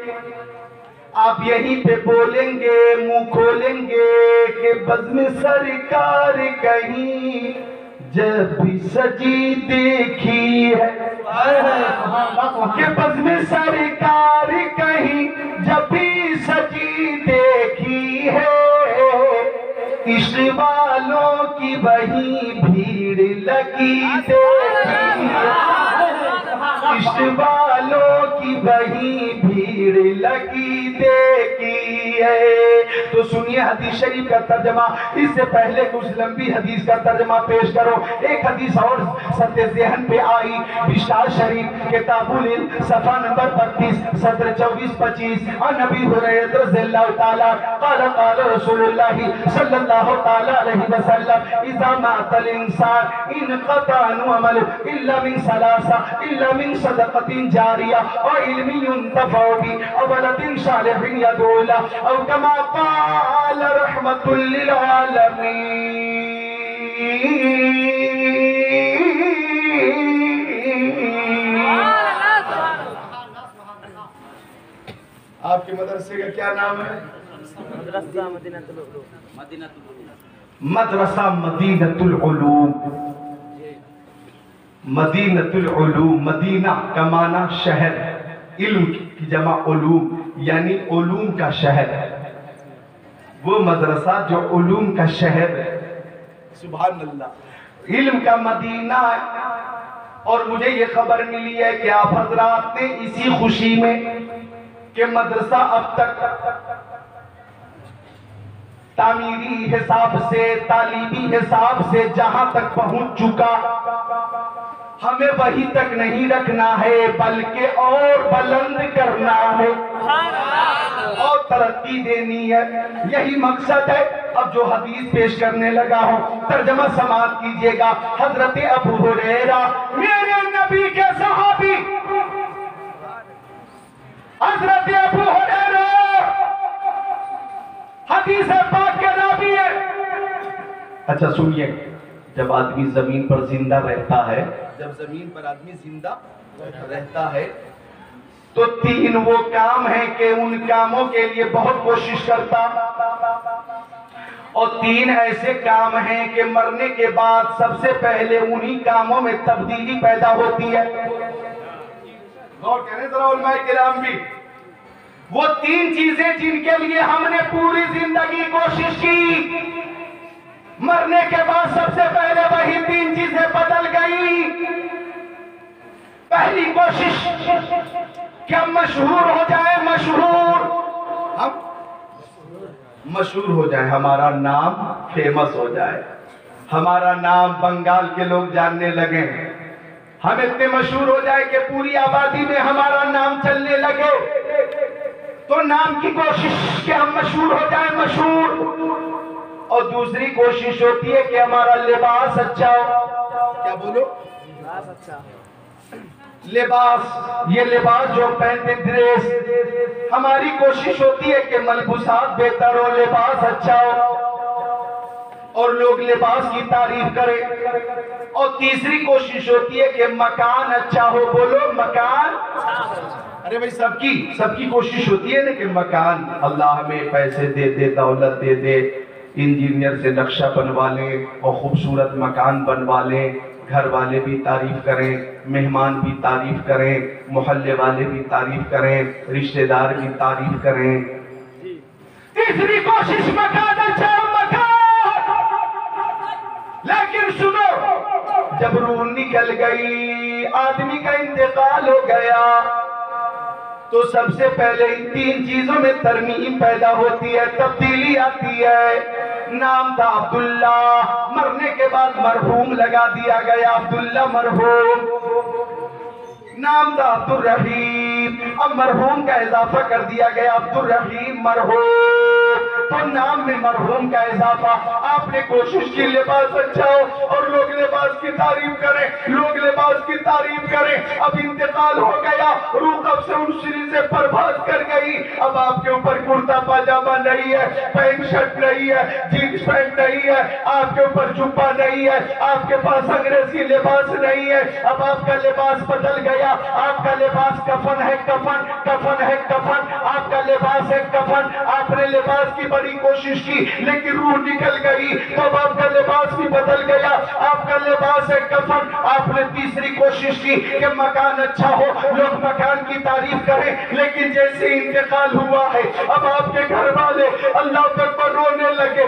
आप यहीं पे बोलेंगे, मुंह खोलेंगे कि बज़्म सरकार कहीं जब भी सजी देखी है, कि बज़्म सरकार कहीं जब भी सजी देखी है, इश्क वालों की वही भीड़ लगी देखी है, इश्क वालों की वही भीड़ लगी देखी है। तो सुनिए हदीस शरीफ का तर्जमा। इससे पहले कुछ लंबी हदीस का तर्जमा पेश करो। एक हदीस और सत्य ज़हन पे आई। बिशार शरीफ किताबुल इल्म सफ़ा नंबर 32 सत्र 24-25 अन नबी हुरैरा रज़ियल्लाहु ताला क़ाल क़ाल रसूलुल्लाह सल्लल्लाहु ताला अलैहि वसल्लम इज़ा मातल इंसान इनक़ता अमलु इल्ला मिन सलासा इल्ला मिन सदक़तिन जारिया और इल्मिन युंतफ़अ बि अव वलदिन सालिहिन यदऊ लहु औ कमा क़ाल रहमतुल लिल आलमीन। आपके मदरसे का क्या नाम है? मदरसा मदीनतुल उलूम। मदरसा मदीनतुल उलूम। मदीनतुल उलूम, मदीना का माना शहर, इल्म की जमा उलूम यानी उलूम का शहर। वो मदरसा जो उलूम का शहर है। सुभान अल्लाह, इल्म का मदीना है। और मुझे ये खबर मिली है कि आप हजरात ने इसी खुशी में कि मदरसा अब तक तामीरी हिसाब से, तालीमी हिसाब से जहां तक पहुंच चुका, हमें वहीं तक नहीं रखना है बल्कि और बुलंद करना है और तरक्की देनी है। यही मकसद है। अब जो हदीस पेश करने लगा हूं तर्जमा समाअत कीजिएगा। हजरत अबू हुरैरा मेरे नबी के सहाबी, हजरत अबू हुरैरा हदीस पाक के रावी है। अच्छा सुनिए, जब आदमी जमीन पर जिंदा रहता है, जब जमीन पर आदमी जिंदा रहता है तो तीन वो काम है कि उन कामों के लिए बहुत कोशिश करता, और तीन ऐसे काम हैं कि मरने के बाद सबसे पहले उन्हीं कामों में तब्दीली पैदा होती है। गौर करें जरा उलमाए किराम भी। वो तीन चीजें जिनके लिए हमने पूरी जिंदगी कोशिश की, मरने के बाद सबसे पहले वही तीन चीजें बदल गई। पहली कोशिश कि हम मशहूर हो जाए, हम मशहूर हो जाए, हमारा नाम फेमस हो जाए, हमारा नाम बंगाल के लोग जानने लगे, हम इतने मशहूर हो जाए कि पूरी आबादी में हमारा नाम चलने लगे। तो नाम की कोशिश कि हम मशहूर हो जाए, मशहूर। और दूसरी कोशिश होती है कि हमारा लिबास अच्छा हो। क्या बोलो? लिबास अच्छा। लिबास, ये लिबास जो पहनते ड्रेस, हमारी कोशिश होती है कि मलबूसात बेहतर हो, लिबास अच्छा हो और लोग लिबास की तारीफ करें। और तीसरी कोशिश होती है कि मकान अच्छा हो। बोलो मकान। अरे भाई सबकी कोशिश होती है ना कि मकान, अल्लाह हमें पैसे दे दे, दौलत दे दे, इंजीनियर से नक्शा बनवा लें और खूबसूरत मकान बनवा लें, घर वाले भी तारीफ करें, मेहमान भी तारीफ करें, मोहल्ले वाले भी तारीफ करें, रिश्तेदार भी तारीफ करें। तीसरी कोशिश मकान अच्छा, मकान। लेकिन सुनो, जब रूह निकल गई, आदमी का इंतकाल हो गया, तो सबसे पहले इन तीन चीजों में तरमीम पैदा होती है, तब्दीली आती है। नाम था अब्दुल्ला, मरने के बाद मरहूम लगा दिया गया, अब्दुल्ला मरहूम। नाम था अब्दुल रहीम, अब मरहूम का इजाफा कर दिया गया, अब्दुल रहीम मरहूम। तो नाम में मरहूम का इजाफा। आपने कोशिश की लिबास अच्छा हो और लोग लिबास की तारीफ करें, लोग लिबास की तारीफ करें। अब इंतकाल हो गया, रूह कब से उन श्री से परवाज कर गई। अब आपके ऊपर कुर्ता पाजामा नहीं है, पैंट शर्ट नहीं है, जीन्स पैंट नहीं है, आपके ऊपर जुब्बा नहीं है, आपके पास अंग्रेजी लिबास नहीं है। अब आपका लिबास बदल गया, आपका लिबास कफन है, कफन कफन है, कफन आपका लिबास है, कफन। आपने लिबास की बड़ी कोशिश की लेकिन रूह निकल गई, तो अब आपका लिबास भी बदल गया, आपका लिबास है, कफन। आपने तीसरी कोशिश की कि मकान अच्छा हो, लोग मकान की तारीफ करें, लेकिन जैसे इंतकाल हुआ है अब आपके घर वाले अल्लाह अकबर रोने लगे,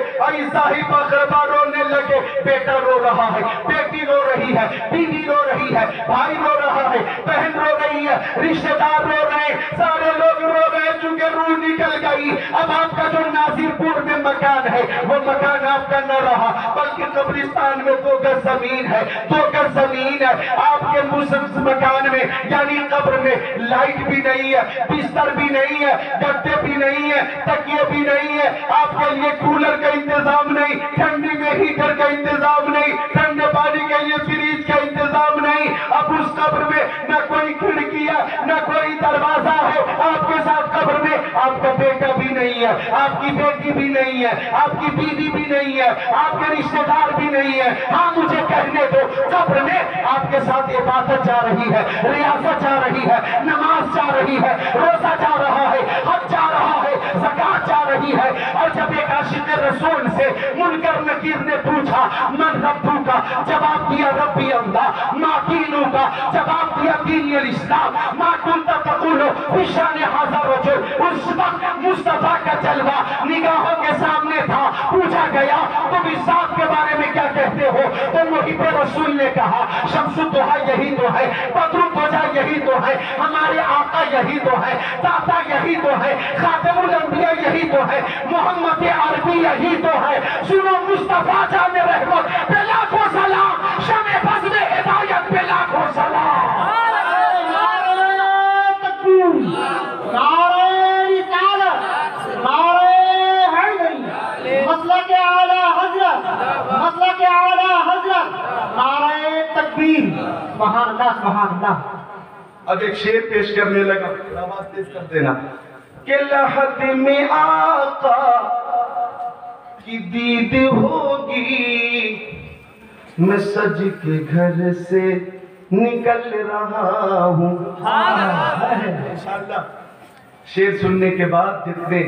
साहिब अकरबा रोने लगे। बेटा रो रहा है, बेटी रो रही है, बीवी रो रही है, भाई रो रहा है, बहन रो रही है, रिश्तेदार रो रहे हैं, सारे लोग रो रहे हैं, चूंकि रूह निकल गई। अब आपका जो नासिरपुर में मकान है वो मकान आपका न रहा, बल्कि कब्रिस्तान में 2 गज जमीन है, 2 गज जमीन है। आपके मुसल्स मकान में यानी कब्र में लाइट भी नहीं है, बिस्तर भी नहीं है, गद्दे भी नहीं है, तकिए भी नहीं है, आपके लिए कूलर का इंतजाम नहीं, ठंडी में हीटर का इंतजाम नहीं, ठंडे पानी के लिए फ्रिज का इंतजाम नहीं। अब उस कब्र में न कोई खिड़की है, न कोई दरवाजा है। आपके साथ कब्र में आपका बेटा भी नहीं है, आपकी बेटी भी नहीं है, आपकी बीवी भी नहीं है, आपके रिश्तेदार भी नहीं है। हाँ, मुझे कहने दो, कब्र में आपके साथ इबादत जा रही है, रियासत जा रही है, नमाज जा रही है, रोजा जा रहा है, हज जा रहा है, ज़कात जा रही है। और जब एक आशिक रसूल से मुनकर नकीर ने पूछा मन रब्बू का, जवाब दिया रब्बी अल्लाह, मा दीनु का, जवाब दिया दीन अल इस्लाम, मा कुंता तक़ूलु फिशान हाज़ा रजुल। उस वक्त मुस्तफा का जलवा निगाहों के सामने था। पूछा गया तुम इस साहब के बारे में क्या कहते हो, तो वही पे रसूल ने कहा शम्सुद्दोहा यही तो है, बद्रुद्दोजा यही तो है, हमारे आका यही तो है, दाता यही तो है, खातिमुल अंबिया यही तो है, मोहम्मद अरबी यही तो है। सुनो मुस्तफा जाने रहमत पे लाखों सलाम, शमे बज़्म हिदायत पे लाखों सलाम। अब एक शेर पेश करने लगा, आवाज तेज कर देना। कि लहद में आका की दीद होगी, मैं सज के घर से निकल रहा हूँ। इंशाअल्लाह शेर सुनने के बाद जितने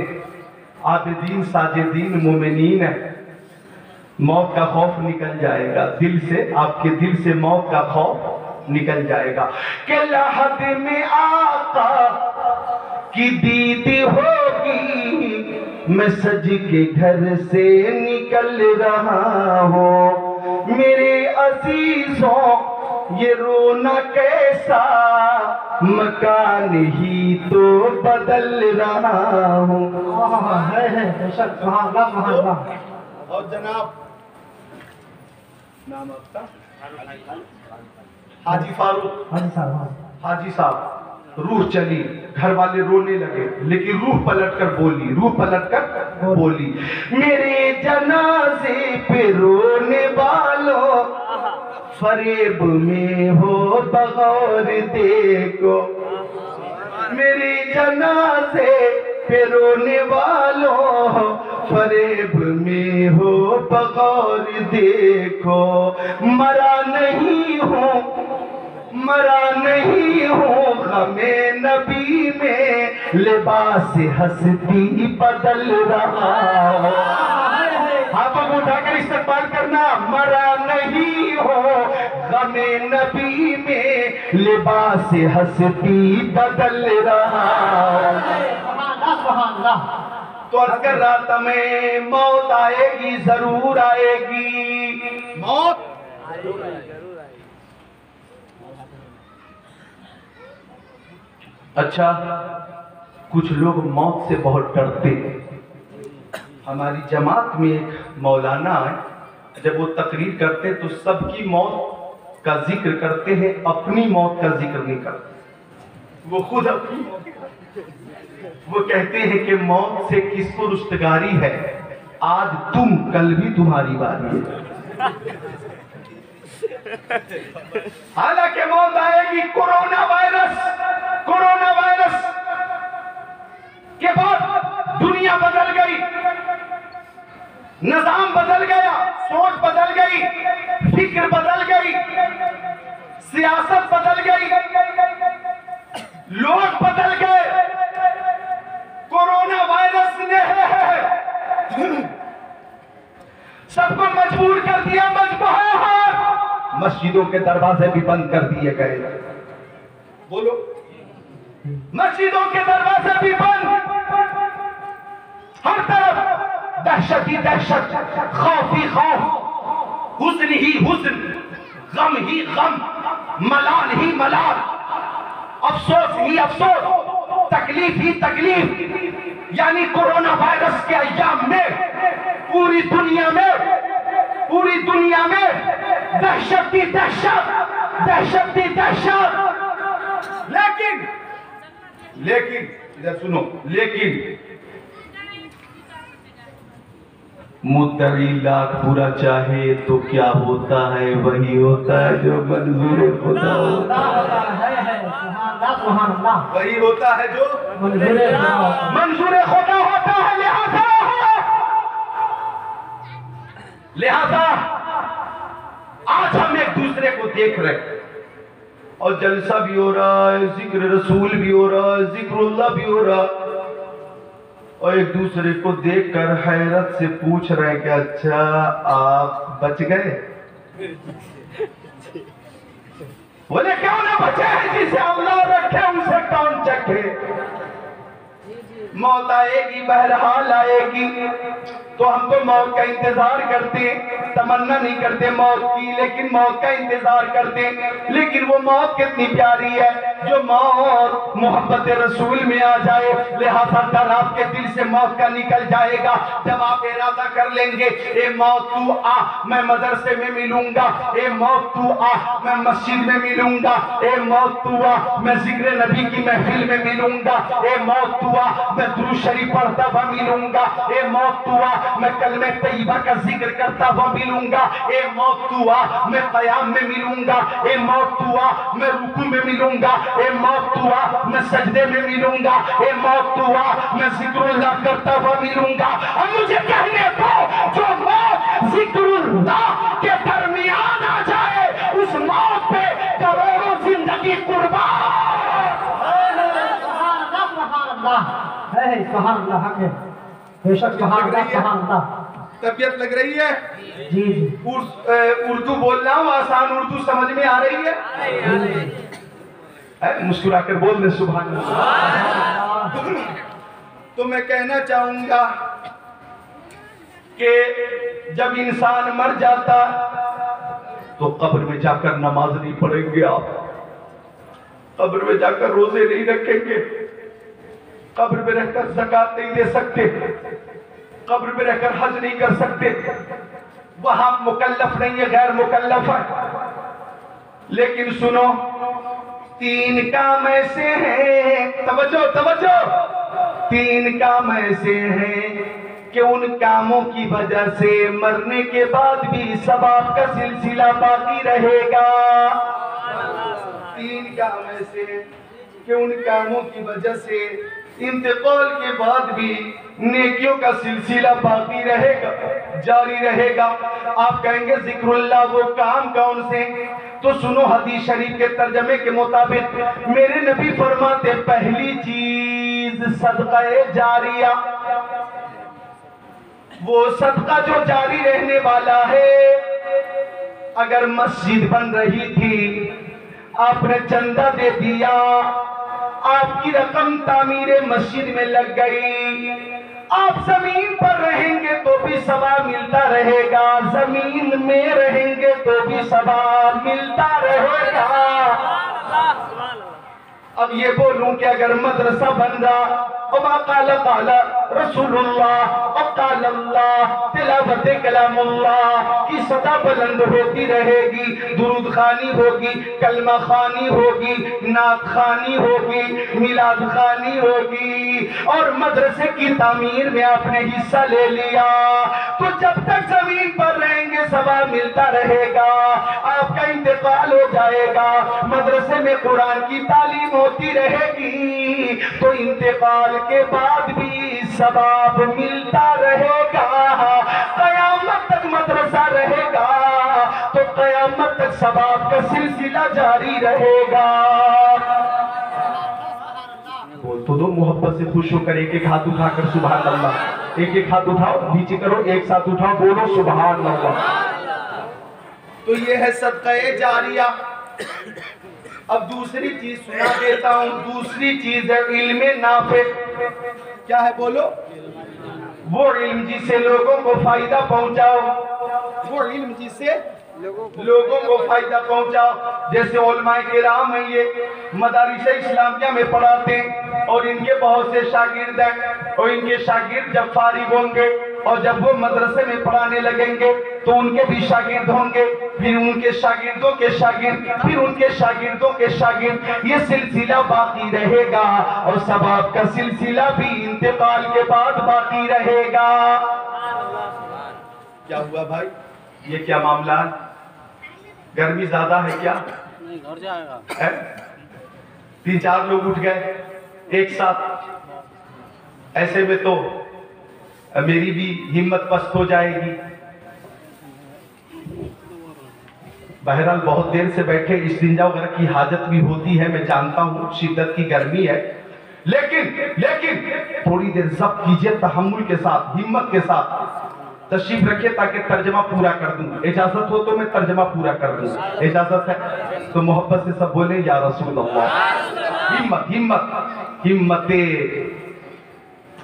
आबिदीन साजिदीन मोमिनीन है, मौत का खौफ निकल जाएगा दिल से, आपके दिल से मौत का खौफ निकल जाएगा। कि लहद में आका की दीद होगी, मैं सज के घर से निकल रहा हूँ। मेरे अजीजों ये रोना कैसा, मकान ही तो बदल रहा हूँ। और जनाब नाम आपका हाजी फारूक, हाजी साहब, रूह चली, घर वाले रोने लगे, लेकिन रूह पलटकर बोली, रूह पलटकर बोली, मेरे जनाजे पे रोने वालों फरेब में हो बगौर देखो। मेरे जनाजे पे रोने वालों फरेब में हो बगौर देखो। मरा नहीं हूँ, मरा नहीं हूँ, गमे नबी में लिबास हस्ती बदल रहा हो। आप अब उठाकर इस्तेमाल करना, मरा नहीं हो, गमे नबी में लिबास हस्ती बदल रहा हो। तो अर्ज कर रहा था मैं, मौत आएगी, जरूर आएगी, मौत अच्छा, कुछ लोग मौत से बहुत डरते हैं। हमारी जमात में एक मौलाना है, जब वो तकरीर करते तो सबकी मौत का जिक्र करते हैं, अपनी मौत का जिक्र नहीं करते। वो खुद अपनी मौत वो कहते हैं कि मौत से किसको रुस्तगारी है, आज तुम कल भी तुम्हारी बारी है। हालांकि मौत आएगी। कोरोना वायरस के बाद दुनिया बदल गई, निजाम बदल गया, सोच बदल गई, फिक्र बदल गई, सियासत बदल गई, लोग बदल गए। कोरोना वायरस ने सबको मजबूर कर दिया, मस्जिदों के दरवाजे भी बंद कर दिए गए। बोलो, मस्जिदों के दरवाजे भी बंद, हर तरफ दहशत ही दहशत, खौफ ही खौफ, हुस्न ही हुस्न, गम ही गम, मलाल ही मलाल, अफसोस ही अफसोस, तकलीफ ही तकलीफ। यानी कोरोना वायरस के अय्याम में पूरी दुनिया में दहशत ही दहशत, दहशत ही दहशत। लेकिन इधर सुनो, लेकिन मुद्दई लाख बुरा चाहे तो क्या होता है, वही होता है जो मंजूर खुदा होता है। वही होता है जो मंजूर खुदा होता है। लिहाजा आज हम एक दूसरे को देख रहे हैं और जलसा भी हो रहा है, जिक्र रसूल भी हो रहा है, जिक्रुल्लाह भी हो रहा है, और एक दूसरे को देखकर हैरत से पूछ रहे हैं कि अच्छा आप बच गए। बोले क्यों ना बचे हैं, जिसे अल्लाह रखे उसे कौन चखे। मौत आएगी, बहरहाल आएगी, तो हम तो मौत का इंतजार करते, तमन्ना नहीं करते मौत की, लेकिन मौत का इंतजार करते। लेकिन वो मौत कितनी प्यारी है, जो मौत मोहब्बत रसूल में आ जाए। लिहाजा डर आपके दिल से मौत का निकल जाएगा जब आप इरादा कर लेंगे, ए मौत तू आ, मैं मदरसे में मिलूंगा, ए मौत तू आ, मैं मस्जिद में मिलूंगा, ए मौत तू आ, मैं जिक्र नबी की महफिल में मिलूंगा, ए मौत तू आ, मैं दुरूद शरीफ पढ़ता हुआ मिलूंगा, ए मौत तू आ, मैं कलमे तैयबा का जिक्र करता हुआ मिलूंगा, ए मौत तू आ, मैं क़याम में मिलूंगा, ए मौत तू आ, मैं रुकू में मिलूंगा, ए मौत तू आ, मैं सजदे में मिलूंगा, ए मौत तू आ, मैं जिक्रुल्लाह करता हुआ मिलूंगा। और मुझे कहने दो, जो मौत जिक्रुल्लाह के दरमियान आ जाए, उस मौत पे करोड़ों जिंदगी कुर्बान। तबीयत लग रही है जी। उर्दू बोल रहा हूँ, आसान उर्दू समझ में आ रही है? मुस्कुरा कर बोल दे सुभान अल्लाह। तो मैं कहना चाहूंगा कि जब इंसान मर जाता तो कब्र में जाकर नमाज नहीं पढ़ेंगे, आप कब्र में जाकर रोजे नहीं रखेंगे, कब्र में रहकर ज़कात नहीं दे सकते, कब्र में रहकर हज नहीं कर सकते, वहां मुकल्लफ नहीं है, गैर मुकल्लफ है। लेकिन सुनो, तीन काम ऐसे हैं, तवज्जो तवज्जो, तीन काम ऐसे हैं कि उन कामों की वजह से मरने के बाद भी सवाब का सिलसिला बाकी रहेगा। तीन काम ऐसे कि उन कामों की वजह से इंतकाल के बाद भी नेकियों का सिलसिला बाकी रहेगा, जारी रहेगा। आप कहेंगे जिक्रुल्लाह वो काम कौन से? तो सुनो, हदीस शरीफ के तर्जमे के मुताबिक मेरे नबी फरमाते, पहली चीज सदक़े जारिया, वो सदका जो जारी रहने वाला है। अगर मस्जिद बन रही थी, आपने चंदा दे दिया, आपकी रकम तामीरे मस्जिद में लग गई, आप जमीन पर रहेंगे तो भी सवाब मिलता रहेगा, जमीन में रहेंगे तो भी सवाब मिलता रहेगा। अब ये बोलूं कि अगर मदरसा बन रहा, रसूलुल्लाह तिलावत कलामुल्लाह की सदा बुलंद होती रहेगी, दुरूद खानी होगी, कलमा खानी होगी, नात खानी होगी, मिलाद खानी होगी। और मदरसे की तामीर में आपने हिस्सा ले लिया तो जब तक जमीन पर रहेंगे सवाब मिलता रहेगा। आपका इंतकाल हो जाएगा, मदरसे में कुरान की तालीम होती रहेगी तो इंतकाल के बाद भी सवाब मिलता रहेगा। कयामत तक मदरसा रहेगा तो कयामत तक सवाब का सिलसिला जारी रहेगा। बोल तो दो मोहब्बत से, खुश होकर एक एक हाथ उठाकर सुभान अल्लाह। एक एक हाथ उठाओ, नीचे करो, एक साथ उठाओ, बोलो सुभान अल्लाह। तो ये है सदक़े जारिया। अब दूसरी चीज सुना देता हूं। दूसरी चीज है इल्मे नाफे। क्या है बोलो? वो इल्म जिससे लोगों को फायदा पहुंचाओ, वो इल्म जिससे लोगों को फायदा पहुंचाओ। जैसे उलमाए किराम है, ये मदारिस इस्लामिया में पढ़ाते हैं और इनके बहुत से शागिर्द हैं और इनके शागिर्द जब फारिग होंगे और जब वो मदरसे में पढ़ाने लगेंगे तो उनके भी शागिर्द होंगे, फिर उनके शागिर्दों के शागिर्द, फिर उनके शागिर्दों के शागिर्द, ये सिलसिला बाकी रहेगा और सवाब का सिलसिला भी इंतकाल के बाद बाकी रहेगा। क्या हुआ भाई? ये क्या मामला है? गर्मी ज्यादा है क्या? नहीं, घर जाएगा। 3-4 लोग उठ गए एक साथ, ऐसे में तो मेरी भी हिम्मत पस्त हो जाएगी। बहरहाल बहुत देर से बैठे, इस्तिंजा वगैरह की हाजत भी होती है, मैं जानता हूँ शिद्दत की गर्मी है, लेकिन थोड़ी देर जब्त कीजिए, तहम्मुल के साथ, हिम्मत के साथ तशरीफ रखिए ताकि तर्जमा पूरा कर दूं। इजाजत हो तो मैं तर्जमा पूरा कर दूं, इजाजत है तो मोहब्बत से सब बोले या रसूल अल्लाह। हिम्मत हिम्मत हिम्मते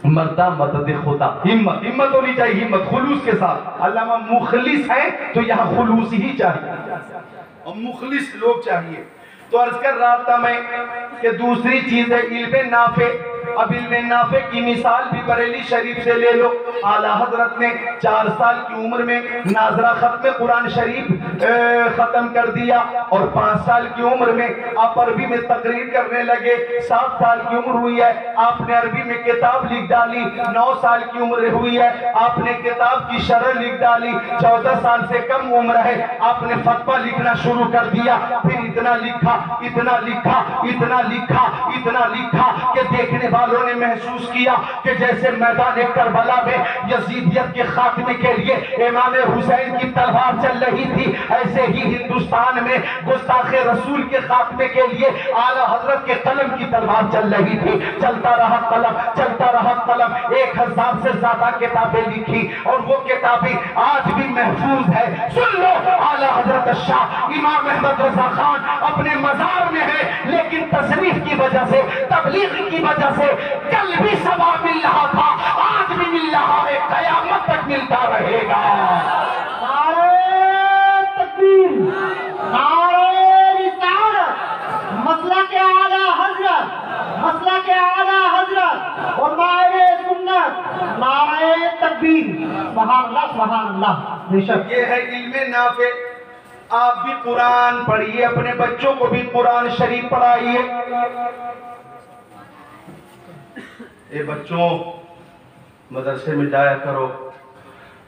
मर्दा मदद खुदा। हिम्मत होनी चाहिए, हिम्मत खुलूस के साथ। अल्लामा मुखलिस है तो यहाँ खुलूस ही चाहिए और मुखलिस लोग चाहिए। तो अर्ज कर रहा था मैं कि दूसरी चीज है इल्मे नाफे। अब इल्मे नाफे की मिसाल भी बरेली शरीफ से ले लो। आला हजरत ने 4 साल की उम्र में नाजरा खत्म कुरान शरीफ खत्म कर दिया और 5 साल की उम्र में आप अरबी में तकरीर करने लगे। 7 साल की उम्र हुई है, आपने अरबी में किताब लिख डाली। 9 साल की उम्र हुई है, आपने किताब की शरह लिख डाली। 14 साल से कम उम्र है, आपने फतवा लिखना शुरू कर दिया। फिर इतना लिखा, इतना लिखा, इतना लिखा, इतना लिखा कि देखने वालों ने महसूस किया कि जैसे मैदान करबला में यजीदियत के खात्मे के लिए इमाम हुसैन की तलवार चल रही थी, ऐसे ही हिंदुस्तान में गुस्ताखे रसूल के खात्मे के लिए आला हजरत के कलम की तलवार चल रही थी। चलता रहा कलम, चलता रहा कलम। 1000 से ज्यादा किताबें लिखी और वो किताबें आज भी महफूज है। सुन लो, आला हजरत शाह इमाम अहमद रजा खान अपने मजार में है, लेकिन तशरीफ की वजह से, तबलीग की वजह से कल भी सवाब मिल रहा था, आज भी मिल रहा है, कयामत तक मिलता रहेगा। नारे तकबीर, नारे रिसालत, मसला के आला हजरत, मसला के आला हजरत और नारे सुन्नत, नारे तकबीर, सुभान अल्लाह, सुभान अल्लाह। बेशक ये है इल्मे नाफे। आप भी कुरान पढ़िए, अपने बच्चों को भी कुरान शरीफ पढ़ाइए। ये बच्चों मदरसे में जाया करो।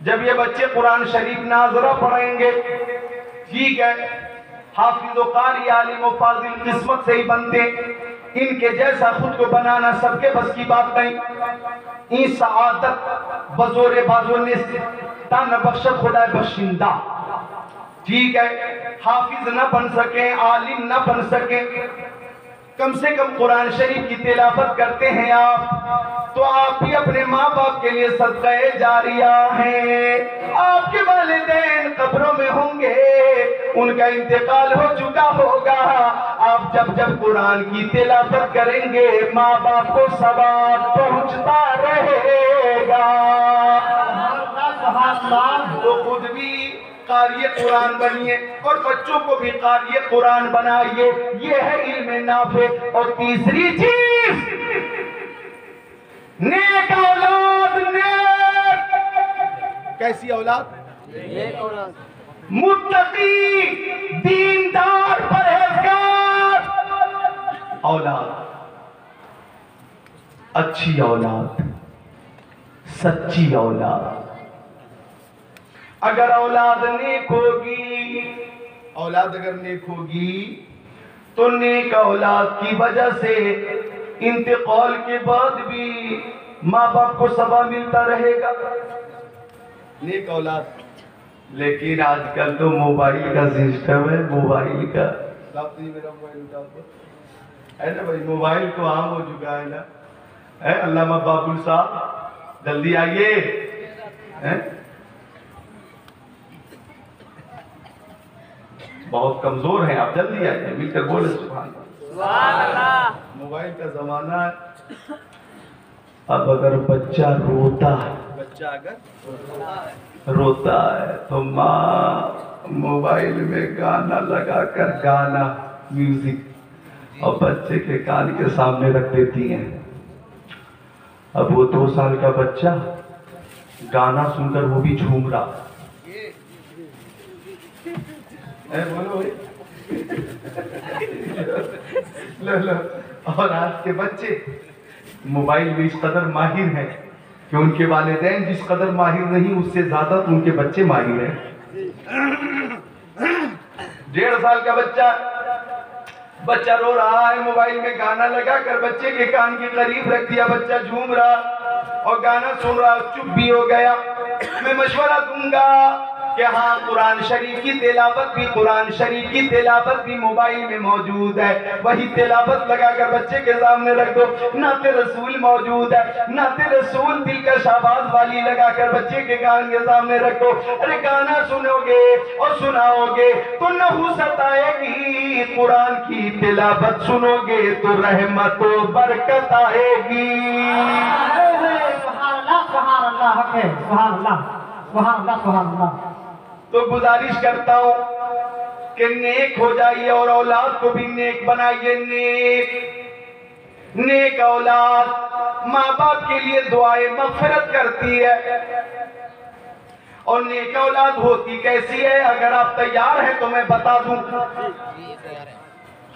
जब ये बच्चे कुरान शरीफ नाजरा पढ़ेंगे, ठीक है, हाफिज़ कारी आलिम व फाजिल किस्मत से ही बनते। इनके जैसा खुद को बनाना सबके बस की बात नहीं। इस आदत बजोरे बाजोने से तान बख्श खुदा बख्शिंदा, ठीक है, हाफिज न बन सके, आलिम न बन सके, कम से कम कुरान शरीफ की तिलावत करते हैं आप, तो आप भी अपने माँ बाप के लिए सदक़े जारिया हैं। आपके वालिदैन कब्रों में होंगे, उनका इंतकाल हो चुका होगा। आप जब जब कुरान की तिलावत करेंगे, माँ बाप को सवाब पहुँचता रहेगा। तो खुद भी कारी कुरान बनिए और बच्चों को भी कारी कुरान बनाइए। ये है इल्मे नाफे। और तीसरी चीज, नेक औलाद। नेक कैसी औलाद? मुत्तकी, दीनदार, परहेजगार औलाद, अच्छी औलाद, सच्ची औलाद। अगर औलाद नेक होगी, औलाद अगर नेक होगी तो नेक औलाद की वजह से इंतकाल के बाद भी माँ बाप को सबा मिलता रहेगा, नेक औलाद। लेकिन आजकल तो मोबाइल का सिस्टम है, मोबाइल का मेरा मोबाइल है ना भाई, मोबाइल तो आम हो चुका है ना, है। अल्लामा बाबुल साहब जल्दी आइए, है? बहुत कमजोर हैं आप, जल्दी आइए, मिलकर बोले सुभान अल्लाह। मोबाइल का जमाना है। अब अगर बच्चा रोता है, बच्चा अगर रोता है तो माँ मोबाइल में गाना लगाकर, गाना म्यूजिक, और बच्चे के कान के सामने रख देती हैं। अब वो 2 साल का बच्चा गाना सुनकर वो भी झूम रहा है, बोलो भाई। लो। और आज के बच्चे मोबाइल में इस कदर माहिर हैं कि उनके वालिदैन जिस कदर माहिर नहीं, उससे ज्यादा तो उनके बच्चे माहिर हैं। 1.5 साल का बच्चा रो रहा है, मोबाइल में गाना लगाकर बच्चे के कान के करीब रख दिया, बच्चा झूम रहा और गाना सुन रहा, चुप भी हो गया। मैं मशवरा दूंगा कि हाँ, कुरान शरीफ की तिलावत भी मोबाइल में मौजूद है, वही तिलावत लगाकर बच्चे के सामने रख दो। नाते रसूल मौजूद है, नाते रसूल दिलकश आवाज वाली लगाकर बच्चे के कान के सामने रख दो। अरे गाना सुनोगे और सुनाओगे तो नहुसत आएगी, कुरान की तिलावत सुनोगे तो रहमत व बरकत आएगी। तो गुजारिश करता हूं कि नेक हो जाइए और औलाद को भी नेक बनाइए। नेक औलाद माँ बाप के लिए दुआए मग़फ़िरत करती है। और नेक औलाद होती कैसी है, अगर आप तैयार हैं तो मैं बता दूं।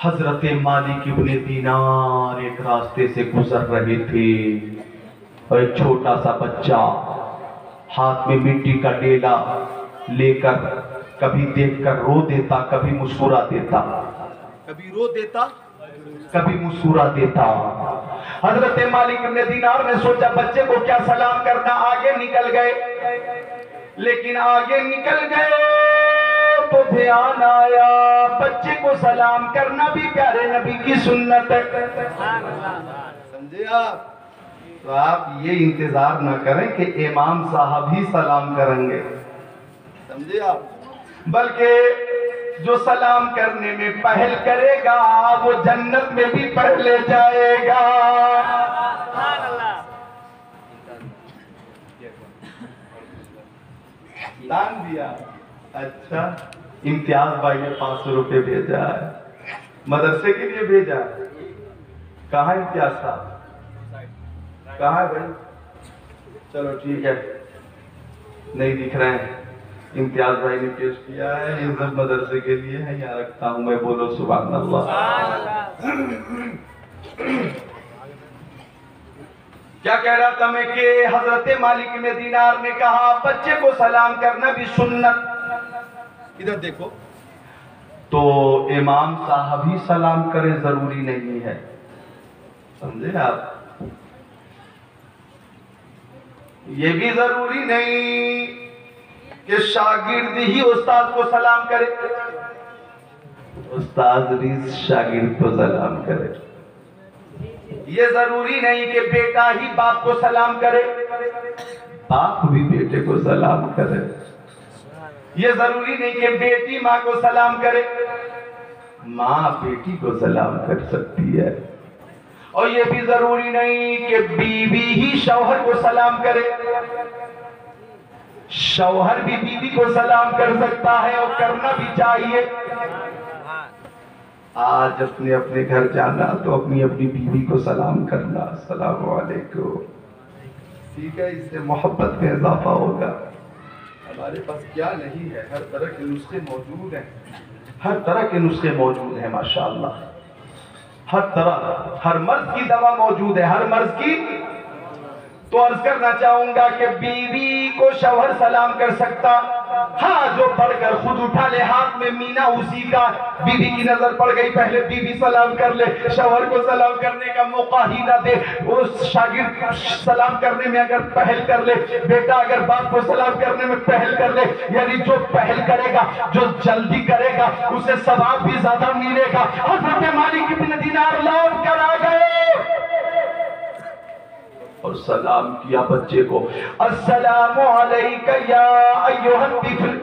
हजरत मालिक इब्ने दीनार एक रास्ते से गुजर रहे थे और एक छोटा सा बच्चा हाथ में मिट्टी का डेला लेकर कभी देखकर रो देता, कभी मुस्कुरा देता, कभी रो देता, कभी मुस्कुरा देता। हजरत मालिक इब्ने दीनार ने सोचा बच्चे को क्या सलाम करना, आगे निकल गए। लेकिन आगे निकल गए तो ध्यान आया बच्चे को सलाम करना भी प्यारे नबी की सुन्नत है। समझे आप? तो आप ये इंतजार न करें कि इमाम साहब ही सलाम करेंगे, समझे आप, बल्कि जो सलाम करने में पहल करेगा वो जन्नत में भी पहले जाएगा। दान दिया, अच्छा। इम्तियाज भाई ने 500 रुपये भेजा है, मदरसे के लिए भेजा। कहाँ इम्तियाज साहब, कहाँ है भाई? चलो ठीक है, नहीं दिख रहे हैं। इम्तियाज भाई ने पेश किया है, ये सब मदरसे के लिए है, यहाँ रखता हूँ मैं, बोलो सुभान अल्लाह। क्या कह रहा था मैं कि हजरत मालिक इब्ने दीनार ने कहा बच्चे को सलाम करना भी सुन्नत। इधर देखो, तो इमाम साहब ही सलाम करें जरूरी नहीं है, समझे आप। ये भी जरूरी नहीं कि शागिर्द ही उस्ताद को सलाम करे, उस्ताद भी शागिर्द को सलाम करे। ये जरूरी नहीं कि बेटा ही बाप को सलाम करे, बाप भी बेटे को सलाम करे। ये जरूरी नहीं कि बेटी माँ को सलाम करे, माँ बेटी को सलाम कर सकती है। और ये भी जरूरी नहीं कि बीवी ही शौहर को सलाम करे, शौहर भी बीवी को सलाम कर सकता है और करना भी चाहिए। आज अपने अपने घर जाना तो अपनी अपनी बीवी को सलाम करना, अस्सलाम वालेकुम, ठीक है, इससे मोहब्बत में इजाफा होगा। हमारे पास क्या नहीं है, हर तरह के नुस्खे मौजूद हैं, हर तरह के नुस्खे मौजूद हैं माशाअल्लाह। हर तरह, हर मर्ज की दवा मौजूद है, हर मर्ज की। तो अर्ज करना चाहूंगा कि बीवी को शौहर सलाम कर सकता, हाँ जो पढ़कर खुद उठा ले हाथ में मीना उसी का। बीवी की नजर पड़ गई, पहले बीवी सलाम कर ले, शौहर को सलाम करने का मौका ही ना दे। उस शागिर्द सलाम करने में अगर पहल कर ले, बेटा अगर बाप को सलाम करने में पहल कर ले, यानी जो पहल करेगा, जो जल्दी करेगा, उसे सवाब भी ज्यादा मिलेगा। हज़रत मालिक इब्न दीनार लौट कर आ गए और सलाम किया बच्चे को, अस्सलामु अलैका या अय्युहत तिफ़ल।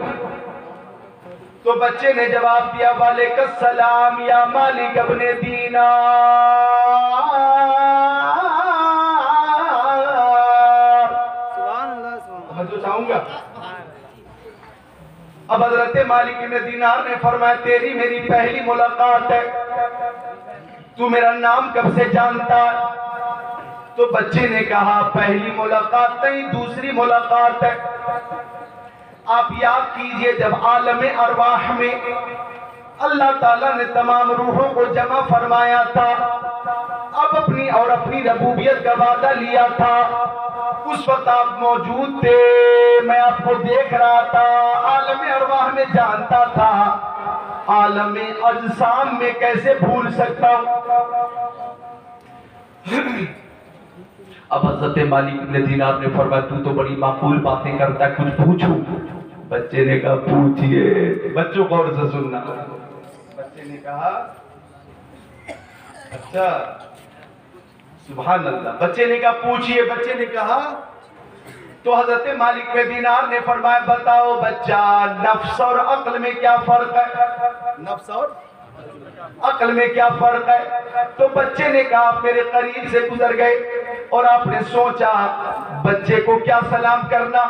तो बच्चे ने जवाब दिया, वालेकुम सलाम या मालिक इब्न दीनार। मैं तो चाहूंगा। अब हजरत मालिक इब्न दीनार ने फरमाया, तेरी मेरी पहली मुलाकात है, तू मेरा नाम कब से जानता? तो बच्चे ने कहा, पहली मुलाकात नहीं, दूसरी मुलाकात है। आप याद कीजिए, जब आलम अरवाह में अल्लाह ताला ने तमाम रूहों को जमा फरमाया था, अब अपनी रबूबियत का वादा लिया था, उस वक्त आप मौजूद थे, मैं आपको देख रहा था, आलम अरवाह में जानता था, आलम अजसाम में कैसे भूल सकता हूं। अब हज़रत मालिक इब्न दीनार ने फरमाया, तू तो बड़ी माकूल बातें करता है, कुछ पूछूं? बच्चे ने कहा, पूछिए। बच्चों गौर से सुनना। बच्चे ने कहा, अच्छा सुभान अल्लाह। बच्चे ने कहा, पूछिए। बच्चे ने कहा, तो हज़रत मालिक इब्न दीनार ने फरमाया, बताओ बच्चा, नफ्स और अक्ल में क्या फर्क है? नफ्स और अक्ल में क्या फर्क है? तो बच्चे ने कहा, आप मेरे करीब से गुजर गए और आपने सोचा बच्चे को क्या सलाम करना,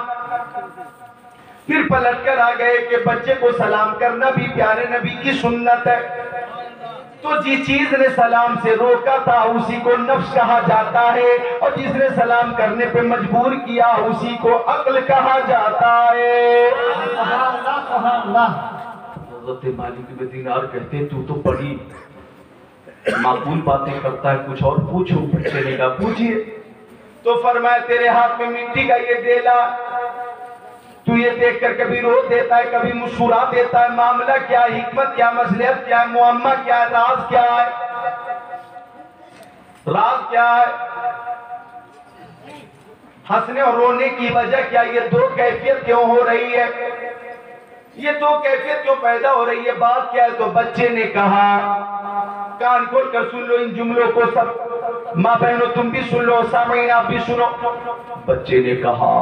फिर पलट कर आ गए कि बच्चे को सलाम करना भी प्यारे नबी की सुन्नत है। तो जिस चीज ने सलाम से रोका था उसी को नफ्स कहा जाता है, और जिसने सलाम करने पे मजबूर किया उसी को अक्ल कहा जाता है। हज़रत मालिक इब्न दीनार कहते, तू तो बड़ी माकूल बातें करता है, कुछ और पूछो। बच्चे ने कहा, पूछिए। तो फरमाया, तेरे हाथ में मिट्टी का ये डेला, तू ये देखकर कभी रो देता है, कभी मुस्कुरा देता है, मामला क्या है, हिकमत क्या, मसलहत क्या है, मुअम्मा क्या है, राज क्या है? राज क्या है? हंसने और रोने की वजह क्या? ये दो कैफियत क्यों हो रही है? ये दो कैफियत क्यों पैदा हो रही है? बात क्या है? तो बच्चे ने कहा, कान खोल कर सुन लो इन जुमलों को, सब माँ बहनों तुम भी सुन लो, सामईन आप भी सुनो। बच्चे ने कहा,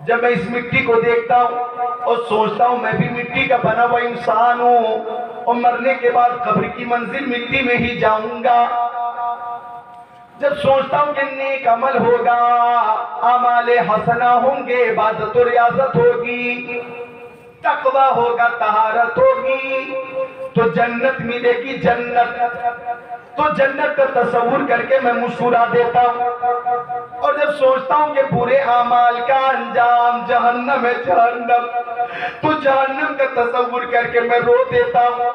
जब मैं इस मिट्टी को देखता हूँ और सोचता हूँ मैं भी मिट्टी का बना हुआ इंसान हूँ और मरने के बाद कब्र की मंजिल मिट्टी में ही जाऊंगा, जब सोचता हूँ कि नेक अमल होगा, अमाले हसना होंगे, इबादत और रियाजत होगी, तकवा होगा, तहारत होगी, तो जन्नत मिलेगी, जन्नत। तो जन्नत का तस्वुर करके मैं मुस्कुरा देता हूँ, और जब सोचता हूँ कि बुरे अमाल का अंजाम जहन्नम है, जहन्नम, तो जहन्नम का तस्वुर करके मैं रो देता हूँ।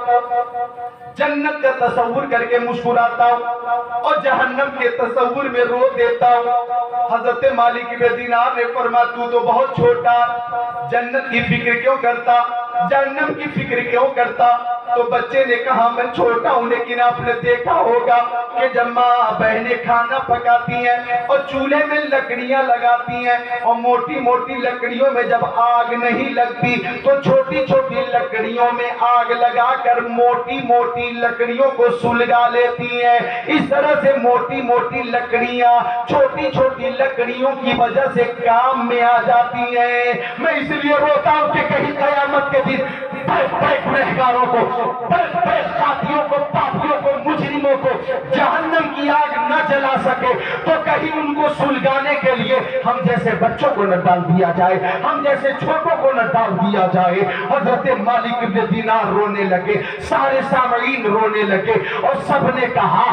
जन्नत का तस्वुर करके मुस्कुराता हूँ और जहन्नम के तस्वुर में रो देता हूँ। हजरत मालिक इब्न दीनार ने फरमाया, तू तो बहुत छोटा, जन्नत की फिक्र क्यों करता, जहन्नम की फिक्र क्यों करता? तो बच्चे ने कहा, मैं छोटा हूँ, लेकिन आपने देखा होगा कि जब माँ बहनें खाना पकाती हैं और चूल्हे में लकड़ियां लगाती हैं और मोटी मोटी लकड़ियों में जब आग नहीं लगती तो छोटी छोटी लकड़ियों में आग लगाकर मोटी मोटी लकड़ियों को सुलगा लेती हैं। इस तरह से मोटी मोटी लकड़ियां छोटी छोटी लकड़ियों की वजह से काम में आ जाती हैं। मैं इसलिए रोता हूँ कि कहीं कयामत के दिन गुनहगारों को, बड़े साथियों को, पापियों को, मुजरिमों को जहन्नम की आग न जला सके तो कहीं उनको सुलगाने के लिए हम जैसे बच्चों को न डाल दिया जाए, हम जैसे छोटों को न डाल दिया जाए। हजरत मालिक इब्न दीनार रोने लगे, सारे सामईन रोने लगे और सबने कहा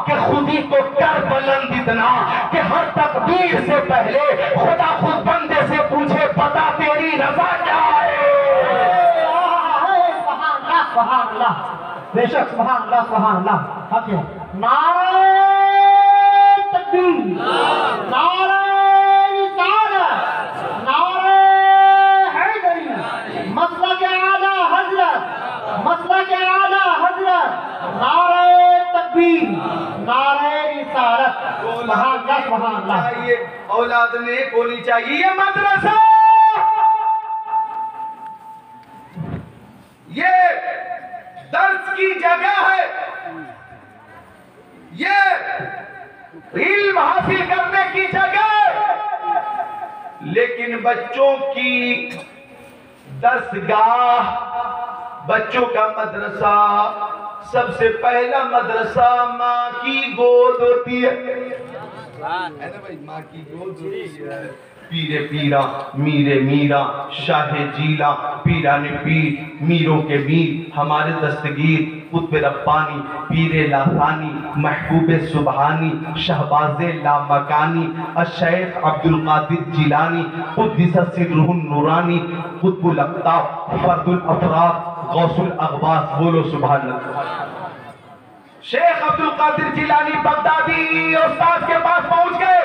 कि खुदी को कर बुलंद इतना कि हर तकदीर से पहले खुदा खुद बंदे से पूछे बता तेरी रजा क्या है। सुभान अल्लाह, बेशक सुभान अल्लाह, सुभान अल्लाह। हक है। नारे तकबीर, नारे रिसालत, नारे हैदरी, मसला के आला हजरत, मसला के आला हजरत, नारे तकबीर, नारे रिसालत। सुभान अल्लाह, सुभान अल्लाह। ये औलाद नेक होनी चाहिए। ये मदरसा, ये दर्स की जगह है, ये इल्म हासिल करने की जगह है, लेकिन बच्चों की दर्सगाह, बच्चों का मदरसा, सबसे पहला मदरसा माँ की गोद होती है ना भाई, माँ की गोद होती है। पीरे पीरा, मीरे मीरा, शाहे जीला, पीरा ने पीर, मीरों के मीर, हमारे दस्तगीर, कुतुब रब्बानी, पीरे लासानी, महबूबे सुबहानी, शहबाजे लामकानी, अशैख अब्दुल कादिर जिलानी, कुद्दिस सिर्रुहुन नूरानी, कुतुबुल अक़ताब, फर्दुल अफराद, गौसुल अग़वास। बोलो सुभान अल्लाह। शेख अब्दुल कादिर जिलानी बगदादी उस्ताद के पास पहुंच गए।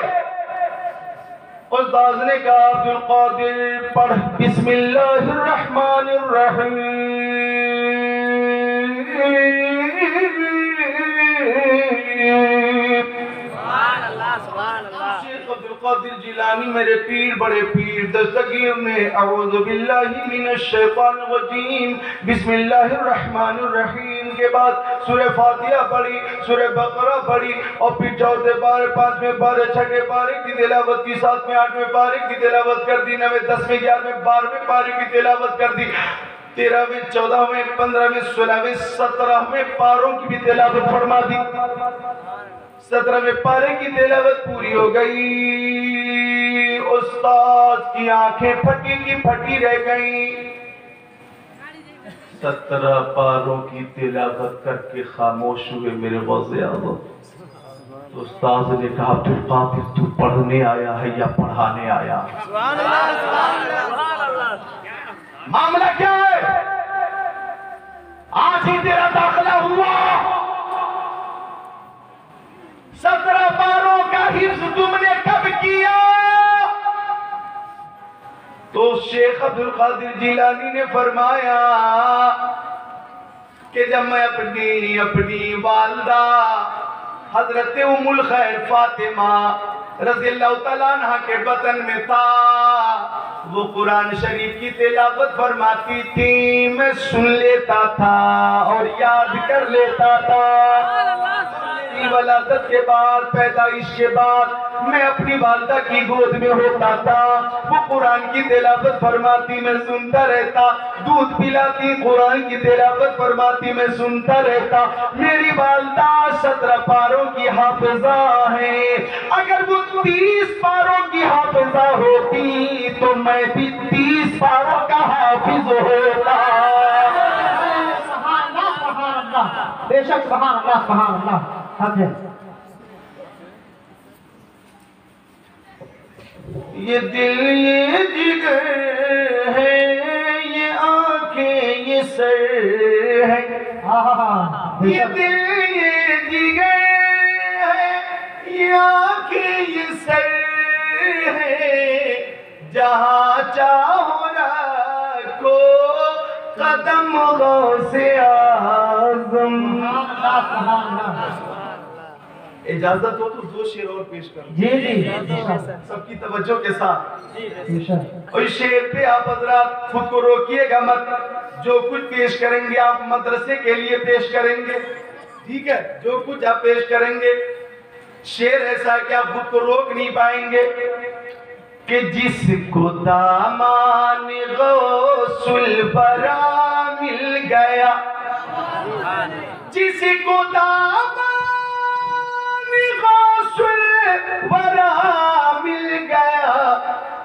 उस्ताद ने कहा अब्दुल कादिर पढ़ बिस्मिल्लाहिर रहमानिर रहीम। शेख अब्दुल कादिर जिलानी मेरे पीर, बड़े पीर दस्तगीर ने अऊज़ु बिल्लाहि मिनश शैतानिर रजीम बिस्मिल्लाहिर रहमानिर रहीम के बाद सूरह फातिहा पढ़ी, सूरह बकरा पढ़ी और फिर चौथे पारे, पांचवें पारे, छठे पारे की तिलावत की, सातवें आठवें पारे की तिलावत कर दी, 9वें 10वें 11वें 12वें पारे की तिलावत कर दी, 13वें 14वें 15वें 16वें 17वें पारों की भी तिलावत फरमा दी। 17वें पारे की तिलावत पूरी हो गई। उस्ताद की आंखें फटी की फटी रह गई। 17 पारों की तिलावत करके खामोश हुए मेरे गौसे आज़म। तो उस्ताद ने कहा अब्दुल कादिर तू पढ़ने आया है या पढ़ाने आया? मामला क्या है? आज ही तेरा दाखिला हुआ। 17 पारों का हिफ्ज तुमने कब किया? तो शेख अब्दुल कादिर जिलानी ने फरमाया कि जब मैं अपनी वालदा हजरत उम्मुल खैर फातिमा रज़ियल्लाहु तआला अन्हा के बतन में था, वो कुरान शरीफ की तिलावत फरमाती थी, मैं सुन लेता था और याद कर लेता था। वलादत के बाद, पैदाइश के बाद मैं अपनी वालदा की गोद में होता था, वो कुरान की तिलावत फरमाती, मैं सुनता रहता, दूध पिलाती, कुरान की तिलावत फरमाती, मैं सुनता रहता। मेरी वालदा 17 पारों की हाफिजा है। अगर वो 30 पारों की हाफिजा होती तो मैं भी 30 पारों का हाफिज होता। बेशक सुभान अल्लाह, सुभान अल्लाह। हक है। ये दिल ये जिगर है, ये आंखें ये सर है, ये दिल ये जिगर है, ये आंखें ये सर है, जहाँ चाहो रखो कदम गौसे आज़म। इजाजत हो तो 2 शेर और पेश करूं। जी जी, सबकी तवज्जो के साथ। और इस शेर पे आप हजरात खुद को रोकिएगा मत। जो कुछ पेश करेंगे आप मदरसे के लिए पेश करेंगे, ठीक है? जो कुछ आप पेश करेंगे शेर ऐसा है कि आप खुद को रोक नहीं पाएंगे। कि जिसको दामान गौसुल बरा मिल गया, जिसको दामान गौसुल बरा मिल गया,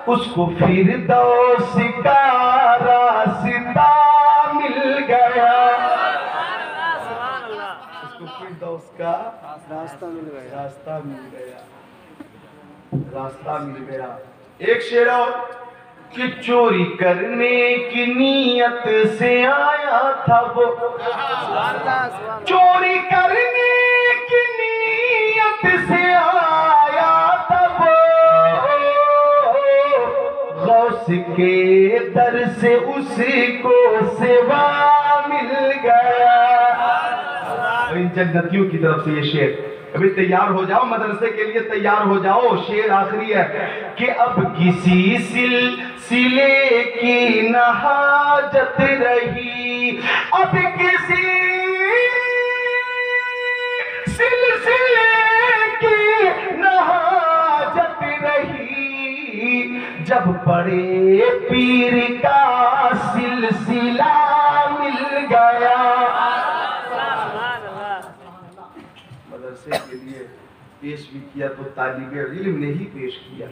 उसको फिरदौस का रास्ता मिल गया, उसको फिरदौस का रास्ता मिल गया, रास्ता मिल गया, रास्ता मिल गया। एक शेर और कि चोरी करने की नीयत से आया था वो, चोरी करने की नीयत से आया था वो, गौस के दर से उसको सेवा मिल गया। इन जन्नतियों की तरफ से ये शेर, अभी तैयार हो जाओ, मदरसे के लिए तैयार हो जाओ। शेर आखिरी है कि अब किसी सिलसिले की न हाजत रही, अब किसी सिलसिले की न हाजत रही, जब बड़े पीर का सिलसिला मिल गया। मदरसे के लिए पेश भी किया तो तालिबे इल्म ने ही पेश किया,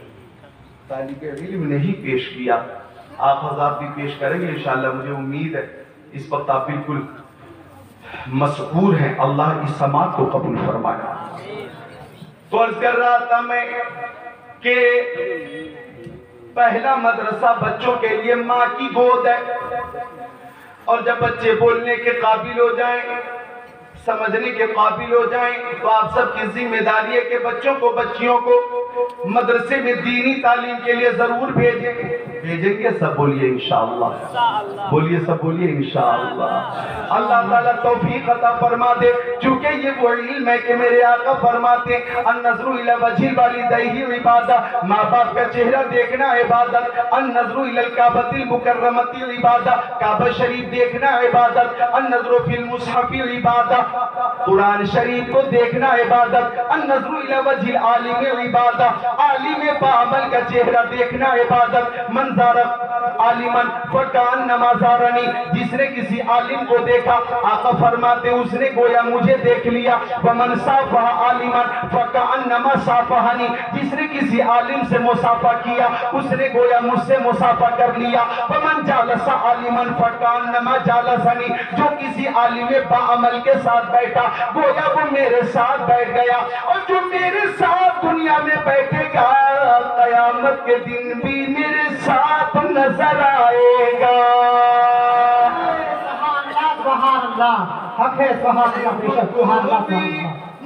तालिबे इल्म ने ही पेश किया। आप हज़रात भी पेश करेंगे इंशाअल्लाह, मुझे उम्मीद है। इस वक्त आप बिल्कुल मशहूर हैं, अल्लाह इस समात को कबूल फरमाया। तो अर्ज कर रहा था मैं कि पहला मदरसा बच्चों के लिए माँ की गोद है, और जब बच्चे बोलने के काबिल हो जाएं, समझने के काबिल हो जाएं, तो आप सबकी जिम्मेदारी है कि बच्चों को, बच्चियों को मदरसे में दीनी तालीम के लिए जरूर भेजेंगे। सब बोलिए इंशाअल्लाह, बोलिए सब बोलिए इंशाअल्लाह। अल्लाह ताला तौफीक अता फरमा दे, चूंकि ये वो इल्म है कि मेरे आका फरमाते अन-नज़रु इला वजहिल वालिदैहि इबादत, माँ बाप का चेहरा देखना इबादत, अन-नज़रु इलल काबतिल मुकर्रमतिल इबादत, काबा शरीफ देखना इबादत, अन-नज़रु फिल मुसहफिल इबादत, कुरान शरीफ को देखना इबादत, अन-नज़रु इला वजहिल आलिम इबादत, आलिम बाअमल का चेहरा देखना इबादत, मंज़ारा आलिमन फकान नमाज़ारनी, जिसने किसी आलिम को देखा आका फरमाते उसने गोया मुझे देख लिया। वमन साफा आलिमन फकान नमा साफाहनी, जिसने किसी आलिम से मुसाफा किया उसने गोया मुझसे मुसाफा कर लिया। वमन जालसा आलिमन फकान नमा जालसनी, जो किसी आलिम बाअमल के साथ बैठा गोया वो मेरे साथ बैठ गया, और जो मेरे साथ दुनिया में बैठेगा कयामत के दिन भी मेरे साथ नजर आएगा।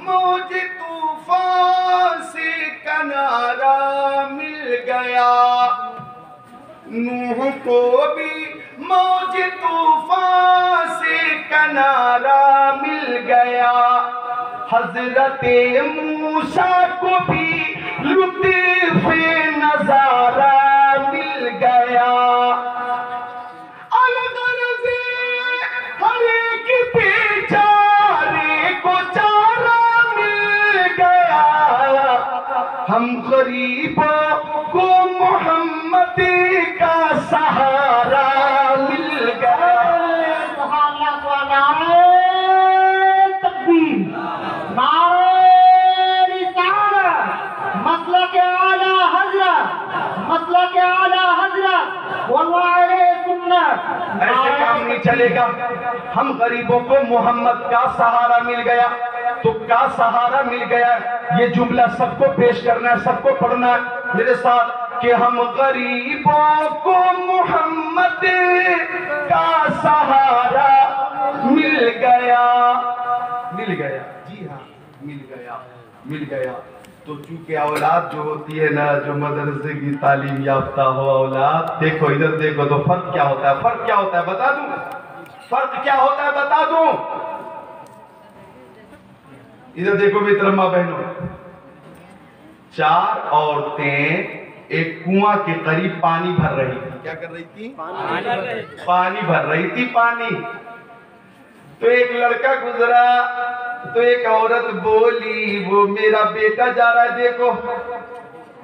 मुझे तूफान से किनारा मिल गया, नूह को भी मौज तूफान से किनारा मिल गया, हजरते मूसा को भी लुत्फ़े नजारा मिल गया। अलगरज़े हर एक बेचारे को चारा मिल गया, हम गरीबों को मोहम्मद का सहारा मिल गया। ऐसे काम नहीं चलेगा। हम गरीबों को मोहम्मद का सहारा मिल गया, तो का सहारा मिल गया, ये जुमला सबको पेश करना है, सबको पढ़ना है मेरे साथ कि हम गरीबों को मोहम्मद का सहारा मिल गया, मिल गया, जी हाँ मिल गया, मिल गया। तो चूंकि औलाद जो होती है ना, जो मदरसे की तालीम याफ्ता हो औलाद, देखो इधर देखो तो फर्क क्या होता है, फर्क क्या होता है बता दूं, फर्क क्या होता है बता दूं। इधर देखो मित्रम्मा बहनों, चार औरतें एक कुआं के करीब पानी भर रही थी। क्या कर रही थी? पानी भर रही थी, पानी। तो एक लड़का गुजरा, तो एक औरत बोली वो मेरा बेटा जा रहा है देखो,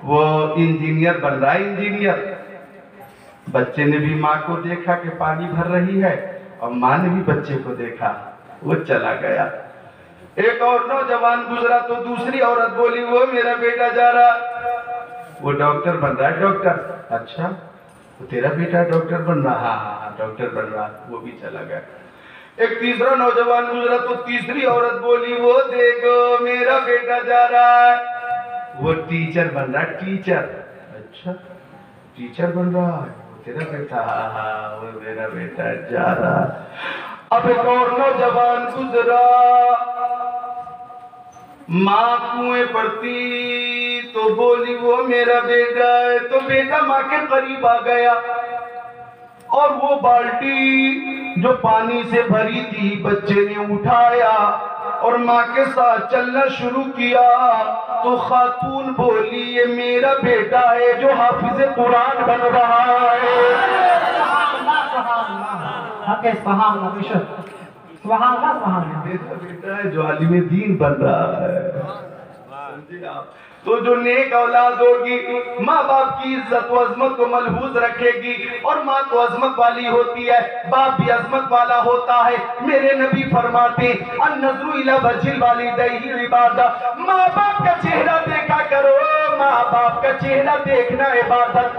वो इंजीनियर बन रहा है, इंजीनियर। बच्चे ने भी माँ को देखा कि पानी भर रही है और माँ ने भी बच्चे को देखा, वो चला गया। एक और नौजवान गुजरा तो दूसरी औरत बोली वो मेरा बेटा जा रहा, वो डॉक्टर बन रहा है, डॉक्टर। अच्छा, तो तेरा बेटा डॉक्टर बन रहा? हाँ डॉक्टर बन रहा, वो भी चला गया। एक तीसरा नौजवान गुजरा तो तीसरी औरत बोली वो देखो मेरा बेटा जा रहा है, वो टीचर बन रहा है, टीचर। अच्छा, टीचर बन रहा है, वो तेरा बेटा? हाँ वो मेरा बेटा जा रहा। अब एक और नौजवान गुजरा, माँ कुएं पड़ती तो बोली वो मेरा बेटा है, तो बेटा माँ के करीब आ गया और वो बाल्टी जो पानी से भरी थी बच्चे ने उठाया और माँ के साथ चलना शुरू किया। तो खातून बोली ये मेरा बेटा है जो हाफिज़े कुरान बन रहा है। मेरा बेटा है जो आलिम दीन बन रहा है। तो जो नेक औलाद होगी माँ बाप की इज्जत व अजमत को मलहूज रखेगी, और माँ तो अजमत वाली होती है, बाप भी अजमत वाला होता है। मेरे नबी फरमाते अन्नज़्रु इला वजिल वालिदैहि इबादत, माँ बाप का चेहरा देखा करो, माँ बाप का चेहरा देखना इबादत।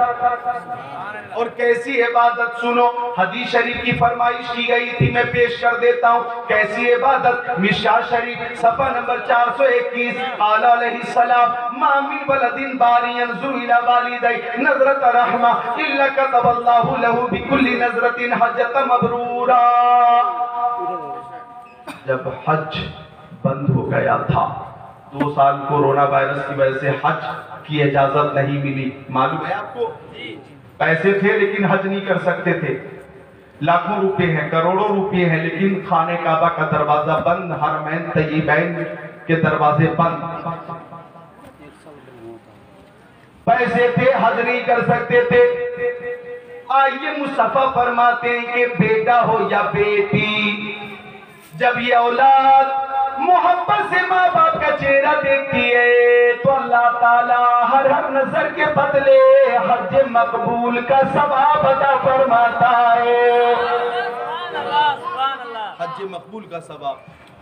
और कैसी इबादत सुनो, हदीस शरीफ की फरमाइश की गई थी, मैं पेश कर देता हूँ कैसी इबादत। मिशकात शरीफ सफा नंबर 421, आला अलैहिस्सलाम मामिन वलदिन बारी यंजुरु इला वालिदैहि नज़रत रहमा इल्ला कतबल्लाहु लहू बिकुल्ली नज़रतिन हज्जतन मबरूरा। जब हज बंद हो गया था, 2 साल कोरोना वायरस की वजह से हज की इजाजत नहीं मिली, मालूम है आपको? पैसे थे लेकिन हज नहीं कर सकते थे, लाखों रुपए हैं, करोड़ों रुपए हैं, लेकिन खाने काबा का दरवाजा बंद, हरमैन तय्यबैन के दरवाजे बंद। पैसे थे, हज नहीं कर सकते थे। आइए मुस्तफा फरमाते हैं कि बेटा हो या बेटी, जब ये औलाद मोहब्बत से माँ बाप का चेहरा देखती है तो अल्लाह ताला हर नजर के बदले हज मकबूल का सवाब अता फरमाता है। हज मकबूल का सवाब।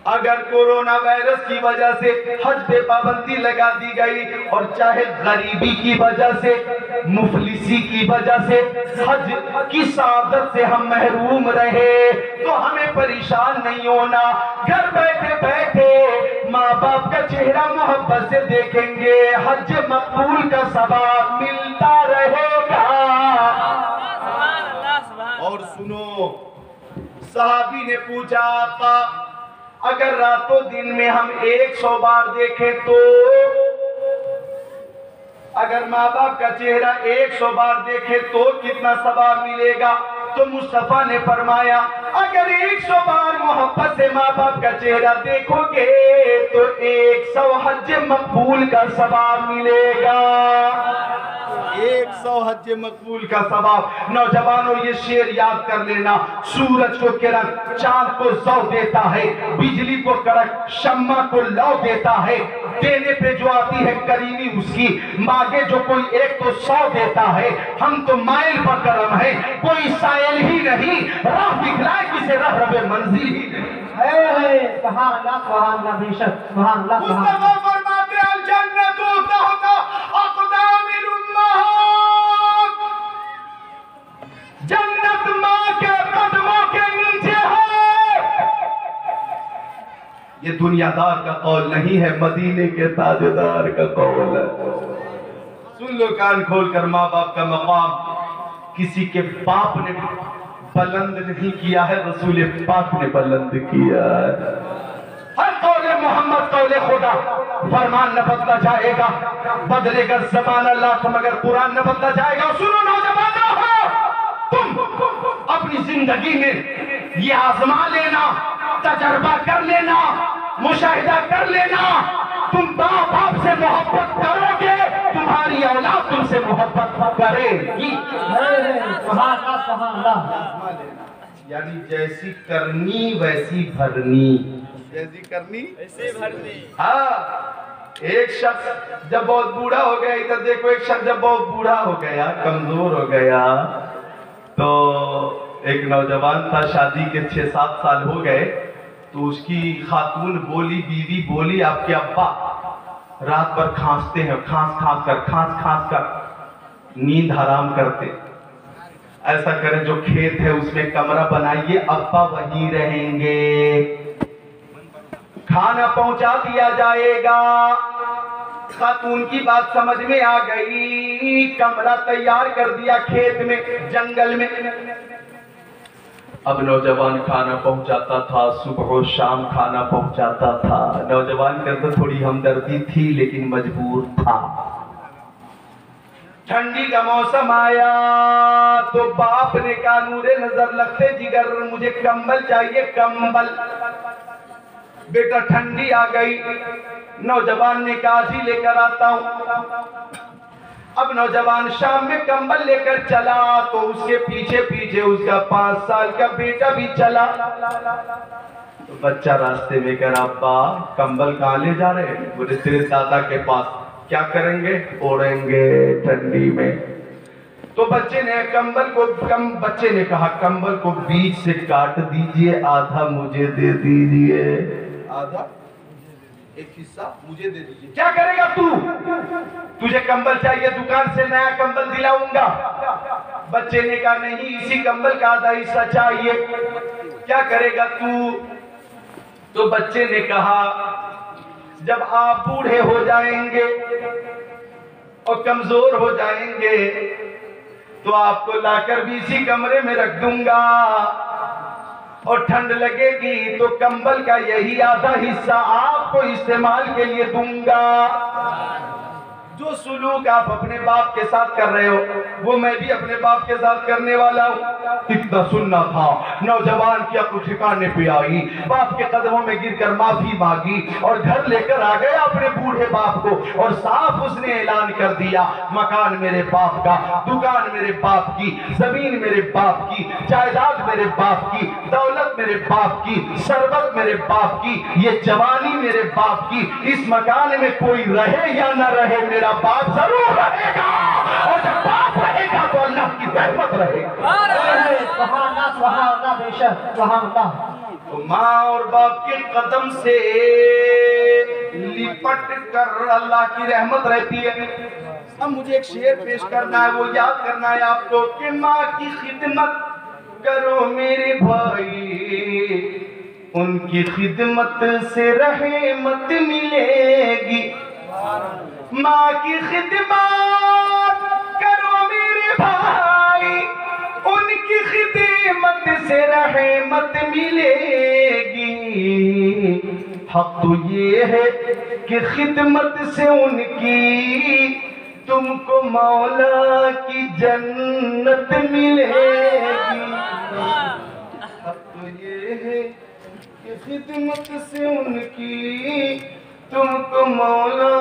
अगर कोरोना वायरस की वजह से हज पे पाबंदी लगा दी गई और चाहे गरीबी की वजह से, मुफलिसी की वजह से हज की सादत से हम महरूम रहे तो हमें परेशान नहीं होना। घर बैठे बैठे माँ बाप का चेहरा मोहब्बत से देखेंगे, हज मकबूल का सवाब मिलता रहेगा। और सुनो, सहाबी ने पूछा था अगर रातों दिन में हम 100 बार देखें तो, अगर माँ बाप का चेहरा 100 बार देखें तो कितना सवाब मिलेगा? तो मुस्तफा ने फरमाया अगर 100 बार मोहब्बत से माँ बाप का चेहरा देखोगे तो 100 हज मकबूल का सवाब मिलेगा। 100 हज मकबूल का सवाब। नौजवानों ये शेर याद कर लेना, सूरज को किरण, चांद को जौ देता है, बिजली को कड़क, शम्मा को लौ देता है, देने पे जो आती है करीमी उसकी, मांगे जो कोई एक तो 100 देता है। हम तो माइल पर करम है, कोई साइल ही नहीं, राह दिखलाए किसे राह रबे मंजिल ही नहीं। सुभान अल्लाह, सुभान अल्लाह, बेशक सुभान अल्लाह। मुस्तफा फरमाते अल जन्नतु तहता अक़दामिल उम्महात, जन्नत माँ के कदमों के नीचे है। ये दुनियादार का कौल नहीं है, मदीने के ताजदार का कौल है। सुन लो कान खोलकर, माँ बाप का मकाम किसी के बाप ने बुलंद नहीं किया है, रसूल पाक ने बुलंद किया है। हर कौले मोहम्मद कौले खुदा, फरमान न बदला जाएगा, बदलेगा ज़माना लाख मगर कुरान न बदला जाएगा। सुनो नौजवानों, तुम अपनी जिंदगी में ये आजमा लेना, तजर्बा कर लेना, मुशाहिदा कर लेना, तुम माँ बाप से मोहब्बत करोगे, तुम्हारी औलाद तुमसे मोहब्बत करेगी। यानी जैसी करनी वैसी भरनी, जैसी करनी वैसी भरनी। हाँ, एक शख्स जब बहुत बूढ़ा हो गया, इधर देखो, एक शख्स जब बहुत बूढ़ा हो गया, कमजोर हो गया, तो एक नौजवान था, शादी के 6-7 साल हो गए, तो उसकी खातून बोली, बीवी बोली, आपके अब्बा रात भर खांसते हैं, खांस कर नींद हराम करते। ऐसा करें, जो खेत है उसमें कमरा बनाइए, अब्बा वहीं रहेंगे, खाना पहुंचा दिया जाएगा। खातून की बात समझ में आ गई, कमरा तैयार कर दिया खेत में, जंगल में। अब नौजवान खाना पहुंचाता था, सुबह और शाम खाना पहुंचाता था। नौजवान के अंदर थोड़ी हमदर्दी थी, लेकिन मजबूर था। ठंडी का मौसम आया तो बाप ने कहा, नूरे नजर लगते जिगर, मुझे कंबल चाहिए, कंबल। बेटा ठंडी आ गई, नौजवान ने कहा जी लेकर आता हूं। अब नौजवान शाम में कंबल लेकर चला, तो उसके पीछे पीछे उसका 5 साल का बेटा भी चला। तो बच्चा रास्ते में कह रहा, अब्बा कंबल कहाँ ले जा रहे हैं? बोले तेरे दादा के पास। क्या करेंगे? ओढ़ेंगे ठंडी में। तो बच्चे ने बच्चे ने कहा, कंबल को बीच से काट दीजिए, आधा मुझे दे दीजिए, आधा एक हिस्सा मुझे दे दीजिए। क्या करेगा तू? तुझे कंबल चाहिए, दुकान से नया कंबल दिलाऊंगा। बच्चे ने कहा, नहीं, इसी कंबल का आधा हिस्सा चाहिए। क्या करेगा तू? तो बच्चे ने कहा, जब आप बूढ़े हो जाएंगे और कमजोर हो जाएंगे तो आपको लाकर भी इसी कमरे में रख दूंगा, और ठंड लगेगी तो कंबल का यही आधा हिस्सा आपको इस्तेमाल के लिए दूंगा। जो सुलूक आप अपने बाप के साथ कर रहे हो, वो मैं भी अपने बाप के साथ करने वाला हूँ। इतना सुनना था, नौजवान की अक्ल ठिकाने पे आई, बाप के कदमों में गिरकर माफी मांगी और घर लेकर आ गया अपने बूढ़े बाप को, और साफ उसने ऐलान कर दिया, मकान मेरे बाप का, दुकान मेरे बाप की, जमीन मेरे बाप की, जायदाद मेरे बाप की, दौलत मेरे बाप की, शरबत मेरे बाप की, ये जवानी मेरे बाप की। इस मकान में कोई रहे या न रहे, मेरा बाप जरूर रहेगा, और जब बाप रहेगा तो अल्लाह की रहमत रहेगी। तो माँ और बाप के कदम से लिपट कर अल्लाह की रहमत रहती है। अब मुझे एक शेर पेश करना है, वो याद करना है आपको कि माँ की खिदमत करो मेरे भाई, उनकी खिदमत से रहमत मिलेगी। माँ की खिदमत करो मेरे भाई, उनकी खिदमत से रहमत मिलेगी। हक तो ये है कि खिदमत से उनकी तुमको मौला की जन्नत मिलेगी। हक तो ये है कि खिदमत से उनकी तुमको मौला